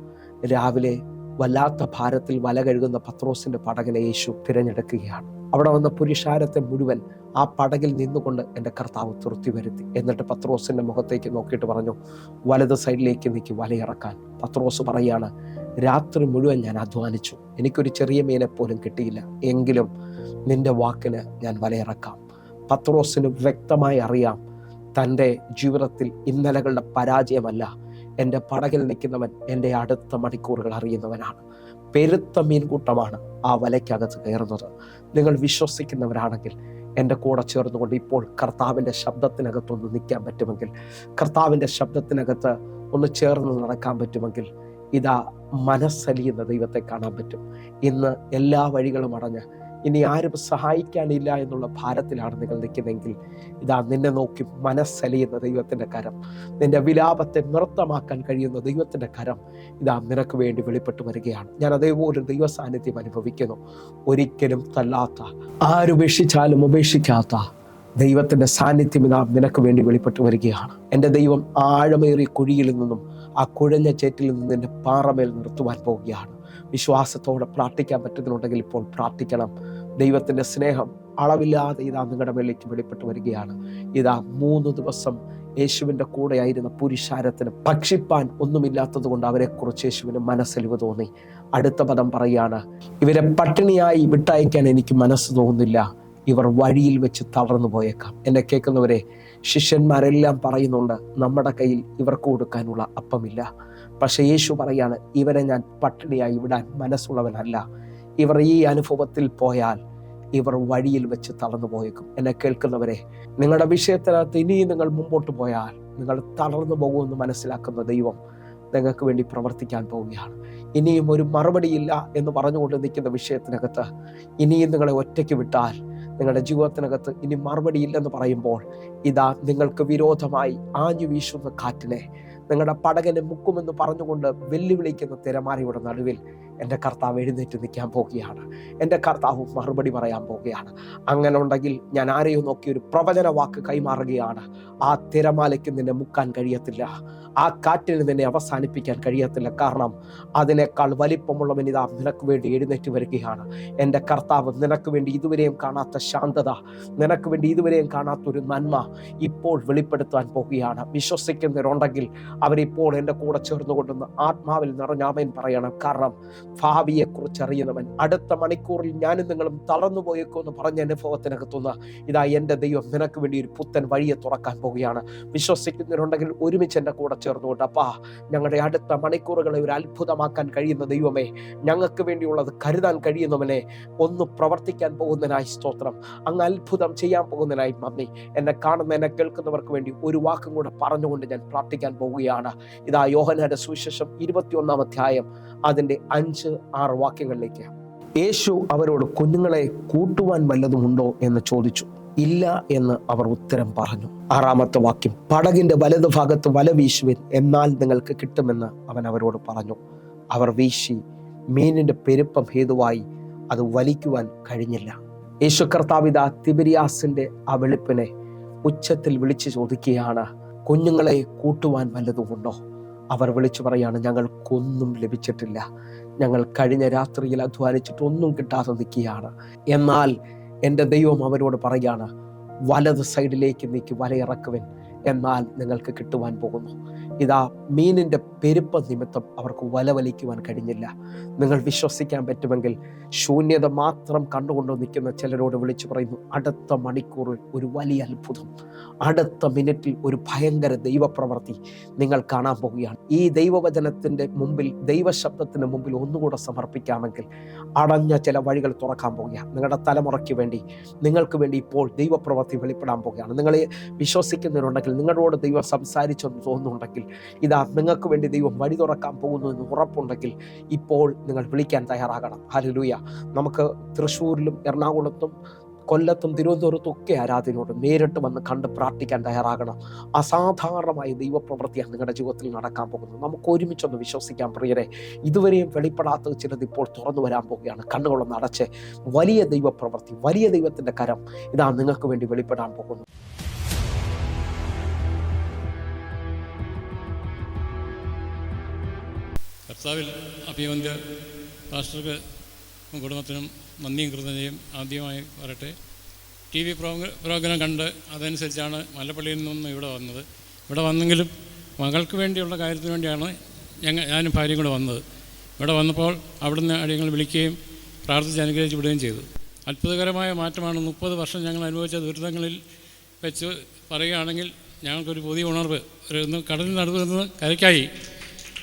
രാവിലെ വല്ലാത്ത ഭാരത്തിൽ വല കഴുകുന്ന പത്രോസിന്റെ പടകിനെ യേശു തിരഞ്ഞെടുക്കുകയാണ്. അവിടെ വന്ന പുരുഷാരത്തെ മുഴുവൻ ആ പടകിൽ നിന്നുകൊണ്ട് എൻ്റെ കർത്താവ് തുരുത്തി വരുത്തി. എന്നിട്ട് പത്രോസിന്റെ മുഖത്തേക്ക് നോക്കിയിട്ട് പറഞ്ഞു, വലത് സൈഡിലേക്ക് നീക്കി വലയിറക്കാൻ. പത്രോസ് പറയാണ്, രാത്രി മുഴുവൻ ഞാൻ അധ്വാനിച്ചു, എനിക്കൊരു ചെറിയ മീനെ പോലും കിട്ടിയില്ല, എങ്കിലും നിന്റെ വാക്കിന് ഞാൻ വലയിറക്കാം. പത്രോസിന് വ്യക്തമായി അറിയാം, തൻ്റെ ജീവിതത്തിൽ ഇന്നലകളുടെ പരാജയമല്ല, എൻ്റെ പടകിൽ നിൽക്കുന്നവൻ എൻ്റെ അടുത്ത മണിക്കൂറുകൾ അറിയുന്നവനാണ്. പെരുത്ത മീൻകൂട്ടമാണ് ആ വലയ്ക്കകത്ത് കയറുന്നത്. നിങ്ങൾ വിശ്വസിക്കുന്നവരാണെങ്കിൽ എൻ്റെ കൂടെ ചേർന്നുകൊണ്ട് ഇപ്പോൾ കർത്താവിൻ്റെ ശബ്ദത്തിനകത്തൊന്ന് നിൽക്കാൻ പറ്റുമെങ്കിൽ, കർത്താവിൻ്റെ ശബ്ദത്തിനകത്ത് ഒന്ന് ചേർന്ന് നടക്കാൻ പറ്റുമെങ്കിൽ, ഇതാ മനസ്സലിയുന്ന ദൈവത്തെ കാണാൻ പറ്റും. ഇന്ന് എല്ലാ വഴികളും അടഞ്ഞ് ഇനി ആരും സഹായിക്കാനില്ല എന്നുള്ള ഭാരത്തിലാണ് നിങ്ങൾ നിൽക്കുന്നതെങ്കിൽ, ഇതാ നിന്നെ നോക്കി മനസ്സലിയുന്ന ദൈവത്തിൻ്റെ കരം, നിന്റെ വിലാപത്തെ നൃത്തമാക്കാൻ കഴിയുന്ന ദൈവത്തിൻ്റെ കരം ഇതാ നിനക്ക് വേണ്ടി വെളിപ്പെട്ട് വരികയാണ്. ഞാൻ അതേപോലെ ദൈവ സാന്നിധ്യം അനുഭവിക്കുന്നു. ഒരിക്കലും തല്ലാത്ത, ആരുപേക്ഷിച്ചാലും ഉപേക്ഷിക്കാത്ത ദൈവത്തിൻ്റെ സാന്നിധ്യം ഇതാ നിനക്ക് വേണ്ടി വെളിപ്പെട്ട് വരികയാണ്. എൻ്റെ ദൈവം ആഴമേറിയ കുഴിയിൽ നിന്നും, ആ കുഴഞ്ഞ ചേറ്റിൽ നിന്നും നിന്റെ പാറമേൽ നിർത്തുവാൻ പോവുകയാണ്. വിശ്വാസത്തോടെ പ്രാർത്ഥിക്കാൻ പറ്റുന്നുണ്ടെങ്കിൽ ഇപ്പോൾ പ്രാർത്ഥിക്കണം. ദൈവത്തിൻ്റെ സ്നേഹം അളവില്ലാതെ ഇതാ നിങ്ങളുടെ മേലേക്ക് വെളിപ്പെട്ട് വരികയാണ്. ഇതാ 3 ദിവസം യേശുവിൻ്റെ കൂടെയായിരുന്ന പുരുഷാരത്തിന് ഭക്ഷിപ്പാൻ ഒന്നുമില്ലാത്തത് കൊണ്ട് അവരെക്കുറിച്ച് യേശുവിന് മനസ്സലിവ് തോന്നി. അടുത്ത പദം പറയാണ്, ഇവരെ പട്ടിണിയായി വിട്ടയക്കാൻ എനിക്ക് മനസ്സ് തോന്നുന്നില്ല, ഇവർ വഴിയിൽ വെച്ച് തളർന്നു പോയേക്കാം. എന്നെ കേൾക്കുന്നവരെ, ശിഷ്യന്മാരെല്ലാം പറയുന്നുണ്ട് നമ്മുടെ കയ്യിൽ ഇവർക്ക് കൊടുക്കാനുള്ള അപ്പമില്ല. പക്ഷെ യേശു പറയാണ്, ഇവരെ ഞാൻ പട്ടിണിയായി വിടാൻ മനസ്സുള്ളവനല്ല. ഇവർ ഈ അനുഭവത്തിൽ പോയാൽ ഇവർ വഴിയിൽ വെച്ച് തളർന്നു പോയേക്കും. എന്നെ കേൾക്കുന്നവരെ, നിങ്ങളുടെ വിഷയത്തിനകത്ത് ഇനിയും നിങ്ങൾ മുമ്പോട്ട് പോയാൽ നിങ്ങൾ തളർന്നു പോകുമെന്ന് മനസ്സിലാക്കുന്ന ദൈവം നിങ്ങൾക്ക് വേണ്ടി പ്രവർത്തിക്കാൻ പോവുകയാണ്. ഇനിയും ഒരു മറുപടിയില്ല എന്ന് പറഞ്ഞുകൊണ്ട് നിൽക്കുന്ന വിഷയത്തിനകത്ത് ഇനിയും നിങ്ങളെ ഒറ്റയ്ക്ക് വിട്ടാൽ, നിങ്ങളുടെ ജീവിതത്തിനകത്ത് ഇനി മറുപടിയില്ലെന്ന് പറയുമ്പോൾ, ഇതാ നിങ്ങൾക്ക് വിരോധമായി ആഞ്ഞു വീശുന്ന കാറ്റിനെ നിങ്ങളുടെ പടകനെ മുക്കുമെന്ന് പറഞ്ഞുകൊണ്ട് വെല്ലുവിളിക്കുന്ന തിരമാലയുടെ നടുവിൽ എൻ്റെ കർത്താവ് എഴുന്നേറ്റ് നിൽക്കാൻ പോവുകയാണ്. എൻ്റെ കർത്താവ് മറുപടി പറയാൻ പോവുകയാണ്. അങ്ങനെ ഉണ്ടെങ്കിൽ ഞാൻ ആരെയും നോക്കി ഒരു പ്രവചന വാക്ക് കൈമാറുകയാണ്. ആ തിരമാലയ്ക്ക് നിന്നെ മുക്കാൻ കഴിയത്തില്ല, ആ കാറ്റിന് നിന്നെ അവസാനിപ്പിക്കാൻ കഴിയത്തില്ല. കാരണം അതിനേക്കാൾ വലിപ്പമുള്ളവൻ ഇതാ നിനക്ക് വേണ്ടി എഴുന്നേറ്റ് വരികയാണ്. എൻ്റെ കർത്താവ് നിനക്ക് വേണ്ടി ഇതുവരെയും കാണാത്ത ശാന്തത, നിനക്ക് വേണ്ടി ഇതുവരെയും കാണാത്തൊരു നന്മ ഇപ്പോൾ വെളിപ്പെടുത്താൻ പോവുകയാണ്. വിശ്വസിക്കുന്നവരുണ്ടെങ്കിൽ അവരിപ്പോൾ എൻ്റെ കൂടെ ചേർന്നുകൊണ്ടെന്ന് ആത്മാവിൽ നിറഞ്ഞാമേൻ പറയണം. കാരണം ഭാവിയെക്കുറിച്ച് അറിയുന്നവൻ, അടുത്ത മണിക്കൂറിൽ ഞാനും നിങ്ങളും തളർന്നു പോയേക്കുമെന്ന് പറഞ്ഞ അനുഭവത്തിനകത്തുനിന്ന് ഇതാ എൻ്റെ ദൈവം നിനക്ക് വേണ്ടി ഒരു പുത്തൻ വഴിയെ തുറക്കാൻ പോവുകയാണ്. വിശ്വസിക്കുന്നവരുണ്ടെങ്കിൽ ഒരുമിച്ച് എൻ്റെ കൂടെ ചേർന്നുകൊണ്ട്, അപ്പാ ഞങ്ങളുടെ അടുത്ത മണിക്കൂറുകളെ ഒരു അത്ഭുതമാക്കാൻ കഴിയുന്ന ദൈവമേ, ഞങ്ങൾക്ക് വേണ്ടിയുള്ളത് കരുതാൻ കഴിയുന്നവനെ, ഒന്ന് പ്രവർത്തിക്കാൻ പോകുന്നതിനായി സ്തോത്രം, അങ്ങ് അത്ഭുതം ചെയ്യാൻ പോകുന്നതിനായി നന്ദി. എന്നെ കാണുന്ന എന്നെ കേൾക്കുന്നവർക്ക് വേണ്ടി ഒരു വാക്കും കൂടെ പറഞ്ഞുകൊണ്ട് ഞാൻ പ്രാർത്ഥിക്കാൻ പോവുകയാണ്. ഇതാ യോഹന്നാന്റെ സുവിശേഷം 21-ാം അധ്യായം അതിൻ്റെ 5-6 വാക്യങ്ങളിലേക്ക്. യേശു അവരോട്, കുഞ്ഞുങ്ങളെ കൂട്ടുവാൻ വല്ലതുമുണ്ടോ എന്ന് ചോദിച്ചു. ഇല്ല എന്ന് അവർ ഉത്തരം പറഞ്ഞു. 6-ാമത്തെ വാക്യം, പടകിന്റെ വലതുഭാഗത്ത് വല വീശുവിൻ, എന്നാൽ നിങ്ങൾക്ക് കിട്ടുമെന്ന് അവൻ അവരോട് പറഞ്ഞു. അവർ വീശി, മീനിന്റെ പെരുപ്പം ഹേതുവായി അത് വലിക്കുവാൻ കഴിഞ്ഞില്ല. യേശു കർത്താവ് ഇതാ തിബിരിയാസിന്റെ ആ വെളുപ്പിനെ ഉച്ചത്തിൽ വിളിച്ചു ചോദിക്കുകയാണ്, കുഞ്ഞുങ്ങളെ കൂട്ടുവാൻ വല്ലതുമുണ്ടോ? അവർ വിളിച്ചു പറയാണ്, ഞങ്ങൾക്കൊന്നും ലഭിച്ചിട്ടില്ല, ഞങ്ങൾ കഴിഞ്ഞ രാത്രിയിൽ അധ്വാനിച്ചിട്ടൊന്നും കിട്ടാതെ നിൽക്കുകയാണ്. എന്നാൽ എൻ്റെ ദൈവം അവരോട് പറയാണ്, വലത് സൈഡിലേക്ക് നീക്കി വലയിറക്കുവൻ, എന്നാൽ നിങ്ങൾക്ക് കിട്ടുവാൻ പോകുന്നു. ഇതാ മീനിൻ്റെ പെരുപ്പ നിമിത്തം അവർക്ക് വല വലിക്കുവാൻ കഴിഞ്ഞില്ല. നിങ്ങൾ വിശ്വസിക്കാൻ പറ്റുമെങ്കിൽ ശൂന്യത മാത്രം കണ്ടുകൊണ്ട് നിൽക്കുന്ന ചിലരോട് വിളിച്ചു പറയുന്നു, അടുത്ത മണിക്കൂറിൽ ഒരു വലിയ അത്ഭുതം, അടുത്ത മിനിറ്റിൽ ഒരു ഭയങ്കര ദൈവപ്രവൃത്തി നിങ്ങൾ കാണാൻ പോവുകയാണ്. ഈ ദൈവവചനത്തിൻ്റെ മുമ്പിൽ, ദൈവശബ്ദത്തിന് മുമ്പിൽ ഒന്നുകൂടെ സമർപ്പിക്കാമെങ്കിൽ അടഞ്ഞ ചില വഴികൾ തുറക്കാൻ പോവുകയാണ്. നിങ്ങളുടെ തലമുറയ്ക്ക് വേണ്ടി, നിങ്ങൾക്ക് വേണ്ടി ഇപ്പോൾ ദൈവപ്രവൃത്തി വെളിപ്പെടാൻ പോവുകയാണ്. നിങ്ങളെ വിശ്വസിക്കുന്നവരുണ്ടെങ്കിൽ, നിങ്ങളോട് ദൈവം സംസാരിച്ചെന്ന് തോന്നുന്നുണ്ടെങ്കിൽ, ഇതാ നിങ്ങൾക്ക് വേണ്ടി ദൈവം വഴി തുറക്കാൻ പോകുന്നു എന്ന് ഉറപ്പുണ്ടെങ്കിൽ ഇപ്പോൾ നിങ്ങൾ വിളിക്കാൻ തയ്യാറാകണം. ഹല്ലേലൂയ. നമുക്ക് തൃശ്ശൂരിലും എറണാകുളത്തും കൊല്ലത്തും തിരുവനന്തപുരത്തും ഒക്കെ ആരാധനയോട് നേരിട്ട് വന്ന് കണ്ട് പ്രാർത്ഥിക്കാൻ തയ്യാറാകണം. അസാധാരണമായ ദൈവപ്രവൃത്തിയാണ് നിങ്ങളുടെ ജീവിതത്തിൽ നടക്കാൻ പോകുന്നത്. നമുക്ക് ഒരുമിച്ചൊന്ന് വിശ്വസിക്കാൻ പ്രിയരെ. ഇതുവരെയും വെളിപ്പെടാത്ത ചിലത് ഇപ്പോൾ തുറന്നു വരാൻ പോവുകയാണ്. കണ്ണുകളൊന്ന് അടച്ച്, വലിയ ദൈവപ്രവൃത്തി, വലിയ ദൈവത്തിൻ്റെ കരം ഇതാ നിങ്ങൾക്ക് വേണ്ടി വെളിപ്പെടാൻ പോകുന്നു. കർത്താവിൽ അഭിവന്ദ്യ പാസ്റ്റർക്ക് കുടുംബത്തിനും നന്ദിയും കൃതജ്ഞതയും ആദ്യമായി പറയട്ടെ. TV പ്രോഗ്രാം കണ്ട് അതനുസരിച്ചാണ് മല്ലപ്പള്ളിയിൽ നിന്നും ഇവിടെ വന്നത്. ഇവിടെ വന്നെങ്കിലും മകൾക്ക് വേണ്ടിയുള്ള കാര്യത്തിന് വേണ്ടിയാണ് ഞാനും ഭാര്യയും കൂടെ വന്നത്. ഇവിടെ വന്നപ്പോൾ അവിടുന്ന് അടിയങ്ങൾ വിളിക്കുകയും പ്രാർത്ഥിച്ച് അനുഗ്രഹിച്ച് വിടുകയും ചെയ്തു. അത്ഭുതകരമായ മാറ്റമാണ്. 30 വർഷം ഞങ്ങൾ അനുഭവിച്ച ദുരിതങ്ങളിൽ വെച്ച് പറയുകയാണെങ്കിൽ ഞങ്ങൾക്കൊരു പുതിയ ഉണർവ്, ഒന്ന് കടലിൽ നടുവ് നിന്ന് കരയ്ക്കായി.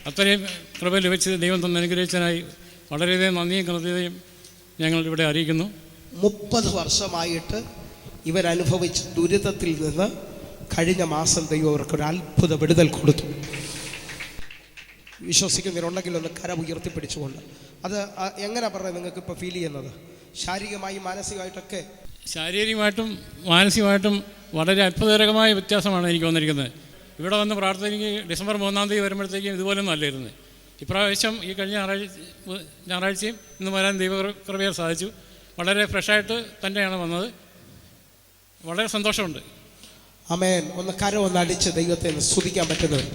അത്രയും കൃപ ലഭിച്ച് ദൈവം തന്ന് അനുഗ്രഹിച്ചതിനായി വളരെയധികം നന്ദിയും കൃതജ്ഞതയും ഞങ്ങൾ ഇവിടെ അറിയിക്കുന്നു. 30 വർഷമായിട്ട് ഇവരനുഭവിച്ച ദുരിതത്തിൽ നിന്ന് കഴിഞ്ഞ മാസം ദൈവം അവർക്കൊരു അത്ഭുത വിടുതൽ കൊടുത്തു. വിശ്വസിക്കുന്നവരുണ്ടെങ്കിൽ ഒന്ന് കര ഉയർത്തിപ്പിടിച്ചുകൊണ്ട് അത് എങ്ങനെ പറയുന്നത് നിങ്ങൾക്ക് ഇപ്പോൾ ഫീൽ ചെയ്യുന്നത്? ശാരീരികമായും മാനസികമായിട്ടൊക്കെ? ശാരീരികമായിട്ടും മാനസികമായിട്ടും വളരെ അത്ഭുതകരമായ വ്യത്യാസമാണ് എനിക്ക് വന്നിരിക്കുന്നത്. ഇവിടെ വന്ന് പ്രാർത്ഥനയ്ക്ക് ഡിസംബർ 3-ാം തീയതി വരുമ്പോഴത്തേക്കും ഇതുപോലൊന്നും അല്ലായിരുന്നു. ഇപ്രാവശ്യം ഈ കഴിഞ്ഞ ഞായറാഴ്ചയും ഇന്ന് വരാൻ ദൈവകൃപയാൽ സാധിച്ചു. വളരെ ഫ്രഷായിട്ട് തന്നെയാണ് വന്നത്. വളരെ സന്തോഷമുണ്ട്. ആമേൻ. ഒന്ന് കരം ഒന്ന് അടിച്ച് ദൈവത്തെ സ്തുതിക്കാൻ പറ്റുന്നത്.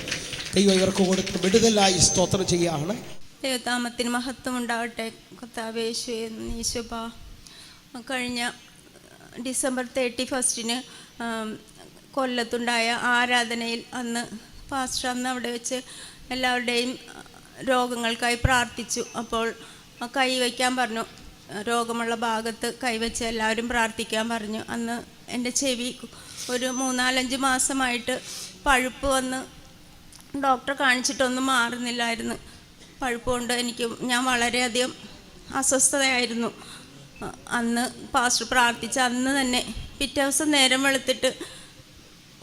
ദൈവം ഇവർക്ക് കൊടുത്ത് വിടുതലായി സ്തോത്രം ചെയ്യുകയാണ്. ദൈവനാമത്തിന് മഹത്വം ഉണ്ടാകട്ടെ. കർത്താവേ യേശുവേ, കഴിഞ്ഞ ഡിസംബർ 31 കൊല്ലത്തുണ്ടായ ആരാധനയിൽ പാസ്റ്റർ അവിടെ വെച്ച് എല്ലാവരുടെയും രോഗങ്ങൾക്കായി പ്രാർത്ഥിച്ചു. അപ്പോൾ കൈവയ്ക്കാൻ പറഞ്ഞു, രോഗമുള്ള ഭാഗത്ത് കൈവച്ച് എല്ലാവരും പ്രാർത്ഥിക്കാൻ പറഞ്ഞു. അന്ന് എൻ്റെ ചെവി ഒരു 3-4-5 മാസമായിട്ട് പഴുപ്പ് വന്ന് ഡോക്ടറെ കാണിച്ചിട്ടൊന്നും മാറുന്നില്ലായിരുന്നു. പഴുപ്പ് കൊണ്ട് ഞാൻ വളരെയധികം അസ്വസ്ഥതയായിരുന്നു. അന്ന് പാസ്റ്റർ പ്രാർത്ഥിച്ച അന്ന് തന്നെ പിറ്റേ ദിവസം നേരം വെളുത്തിട്ട്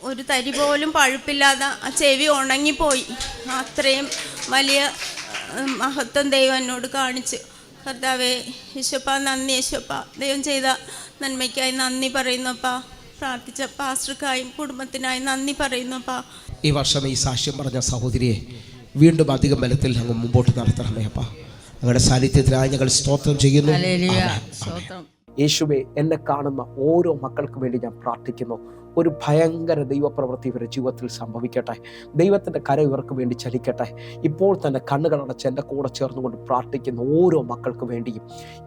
ഒരു തരി പോലും പഴുപ്പില്ലാതെ ആ ചെവി ഉണങ്ങിപ്പോയി. അത്രയും വലിയ മഹത്വം ദൈവം എന്നോട് കാണിച്ചു. കർത്താവേ യേശുവപ്പ, നന്ദി യേശുവപ്പ. ദൈവം ചെയ്ത നന്മയ്ക്കായി നന്ദി പറയുന്നപ്പാ. പ്രാർത്ഥിച്ച പാസ്റ്റർക്കായും കുടുംബത്തിനായി നന്ദി പറയുന്നപ്പാ. ഈ വർഷം ഈ സാക്ഷ്യം പറഞ്ഞ സഹോദരിയെ വീണ്ടും അധികം ബലത്തിൽ ഞങ്ങൾ മുമ്പോട്ട് നടത്തണമേ അപ്പാ. ഞങ്ങളുടെ സാന്നിധ്യത്തിനായി ഞങ്ങൾ സ്തോത്രം ചെയ്യുന്നു. യേശുവേ, എന്നെ കാണുന്ന ഓരോ മക്കൾക്ക് വേണ്ടി ഞാൻ പ്രാർത്ഥിക്കുന്നു. ഒരു ഭയങ്കര ദൈവപ്രവൃത്തി ഇവരുടെ ജീവിതത്തിൽ സംഭവിക്കട്ടെ. ദൈവത്തിൻ്റെ കര ഇവർക്ക് വേണ്ടി ചലിക്കട്ടെ. ഇപ്പോൾ തന്നെ കണ്ണുകളടച്ച് എൻ്റെ കൂടെ ചേർന്നുകൊണ്ട് പ്രാർത്ഥിക്കുന്ന ഓരോ മക്കൾക്ക് വേണ്ടിയും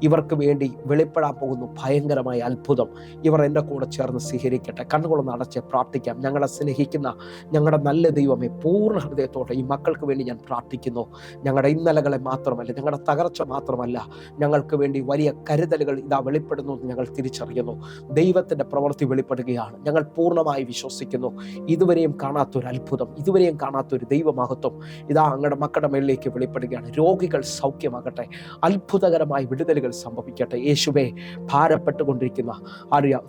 ഇവർക്ക് വേണ്ടി വെളിപ്പെടാൻ പോകുന്നു ഭയങ്കരമായ അത്ഭുതം ഇവർ എൻ്റെ കൂടെ ചേർന്ന് സ്വീകരിക്കട്ടെ. കണ്ണുകളൊന്ന് അടച്ച് പ്രാർത്ഥിക്കാം. ഞങ്ങളെ സ്നേഹിക്കുന്ന ഞങ്ങളുടെ നല്ല ദൈവമേ, പൂർണ്ണ ഹൃദയത്തോടെ ഈ മക്കൾക്ക് വേണ്ടി ഞാൻ പ്രാർത്ഥിക്കുന്നു. ഞങ്ങളുടെ ഇന്നലകളെ മാത്രമല്ല, ഞങ്ങളുടെ തകർച്ച മാത്രമല്ല, ഞങ്ങൾക്ക് വേണ്ടി വലിയ കരുതലുകൾ ഇതാ വെളിപ്പെടുന്നു. ഞങ്ങൾ തിരിച്ചറിയുന്നു. ദൈവത്തിൻ്റെ പ്രവൃത്തി വെളിപ്പെടുകയാണ്. ഞങ്ങൾ പൂർണ്ണമായി വിശ്വസിക്കുന്നു. ഇതുവരെയും കാണാത്തൊരു അത്ഭുതം, ഇതുവരെയും കാണാത്തൊരു ദൈവമഹത്വം ഇതാ അങ്ങയുടെ മക്കളുടെ മേളിലേക്ക് വെളിപ്പെടുകയാണ്. രോഗികൾ സൗഖ്യമാകട്ടെ, അത്ഭുതകരമായ വിടുതലുകൾ സംഭവിക്കട്ടെ. യേശുവേ, ഭാരപ്പെട്ടുകൊണ്ടിരിക്കുന്ന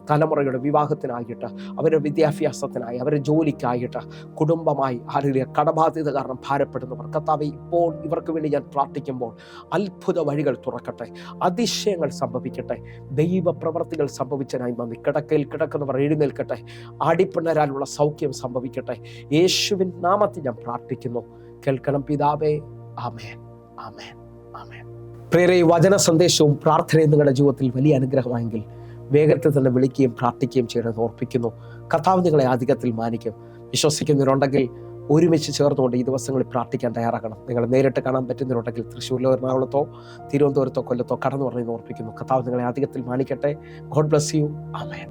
തലമുറയുടെ വിവാഹത്തിനായിട്ട്, അവരുടെ വിദ്യാഭ്യാസത്തിനായി, അവരുടെ ജോലിക്കായിട്ട്, കുടുംബമായി കടബാധ്യത കാരണം ഭാരപ്പെടുന്നവർ, കർത്താവേ, ഇപ്പോൾ ഇവർക്ക് വേണ്ടി ഞാൻ പ്രാർത്ഥിക്കുമ്പോൾ അത്ഭുത വഴികൾ തുറക്കട്ടെ, അതിശയങ്ങൾ സംഭവിക്കട്ടെ, ദൈവപ്രവർത്തികൾ സംഭവിച്ചതിനായി നന്ദി. കിടക്കയിൽ കിടക്കുന്നവർ എഴുന്നേൽക്കട്ടെ, ആടിപ്പിണരാലുള്ള സൗഖ്യം സംഭവിക്കട്ടെ. യേശുവിൻ നാമത്തിൽ ഞാൻ പ്രാർത്ഥിക്കുന്നു. കേൾക്കണം പിതാവേ. ആമേൻ, ആമേൻ, ആമേൻ. പ്രിയരേ, വചന സന്ദേശവും പ്രാർത്ഥനയും നിങ്ങളുടെ ജീവിതത്തിൽ വലിയ അനുഗ്രഹമായെങ്കിൽ വേഗത്തിൽ തന്നെ വിളിക്കുകയും പ്രാർത്ഥിക്കുകയും ചെയ്യണമെന്ന് ഓർപ്പിക്കുന്നു. കർത്താവ് നിങ്ങളെ അധികത്തിൽ മാനിക്കും. വിശ്വസിക്കുന്നവരുണ്ടെങ്കിൽ ഒരുമിച്ച് ചേർന്നുകൊണ്ട് ഈ ദിവസങ്ങളിൽ പ്രാർത്ഥിക്കാൻ തയ്യാറാകണം. നിങ്ങൾ നേരിട്ട് കാണാൻ പറ്റുന്നവരുണ്ടെങ്കിൽ തൃശ്ശൂരിലോ എറണാകുളത്തോ തിരുവനന്തപുരത്തോ കൊല്ലത്തോ കടന്നു പറഞ്ഞ് ഓർപ്പിക്കുന്നു. കർത്താവ് നിങ്ങളെ അധികത്തിൽ മാനിക്കട്ടെ. God bless you. ആമേൻ.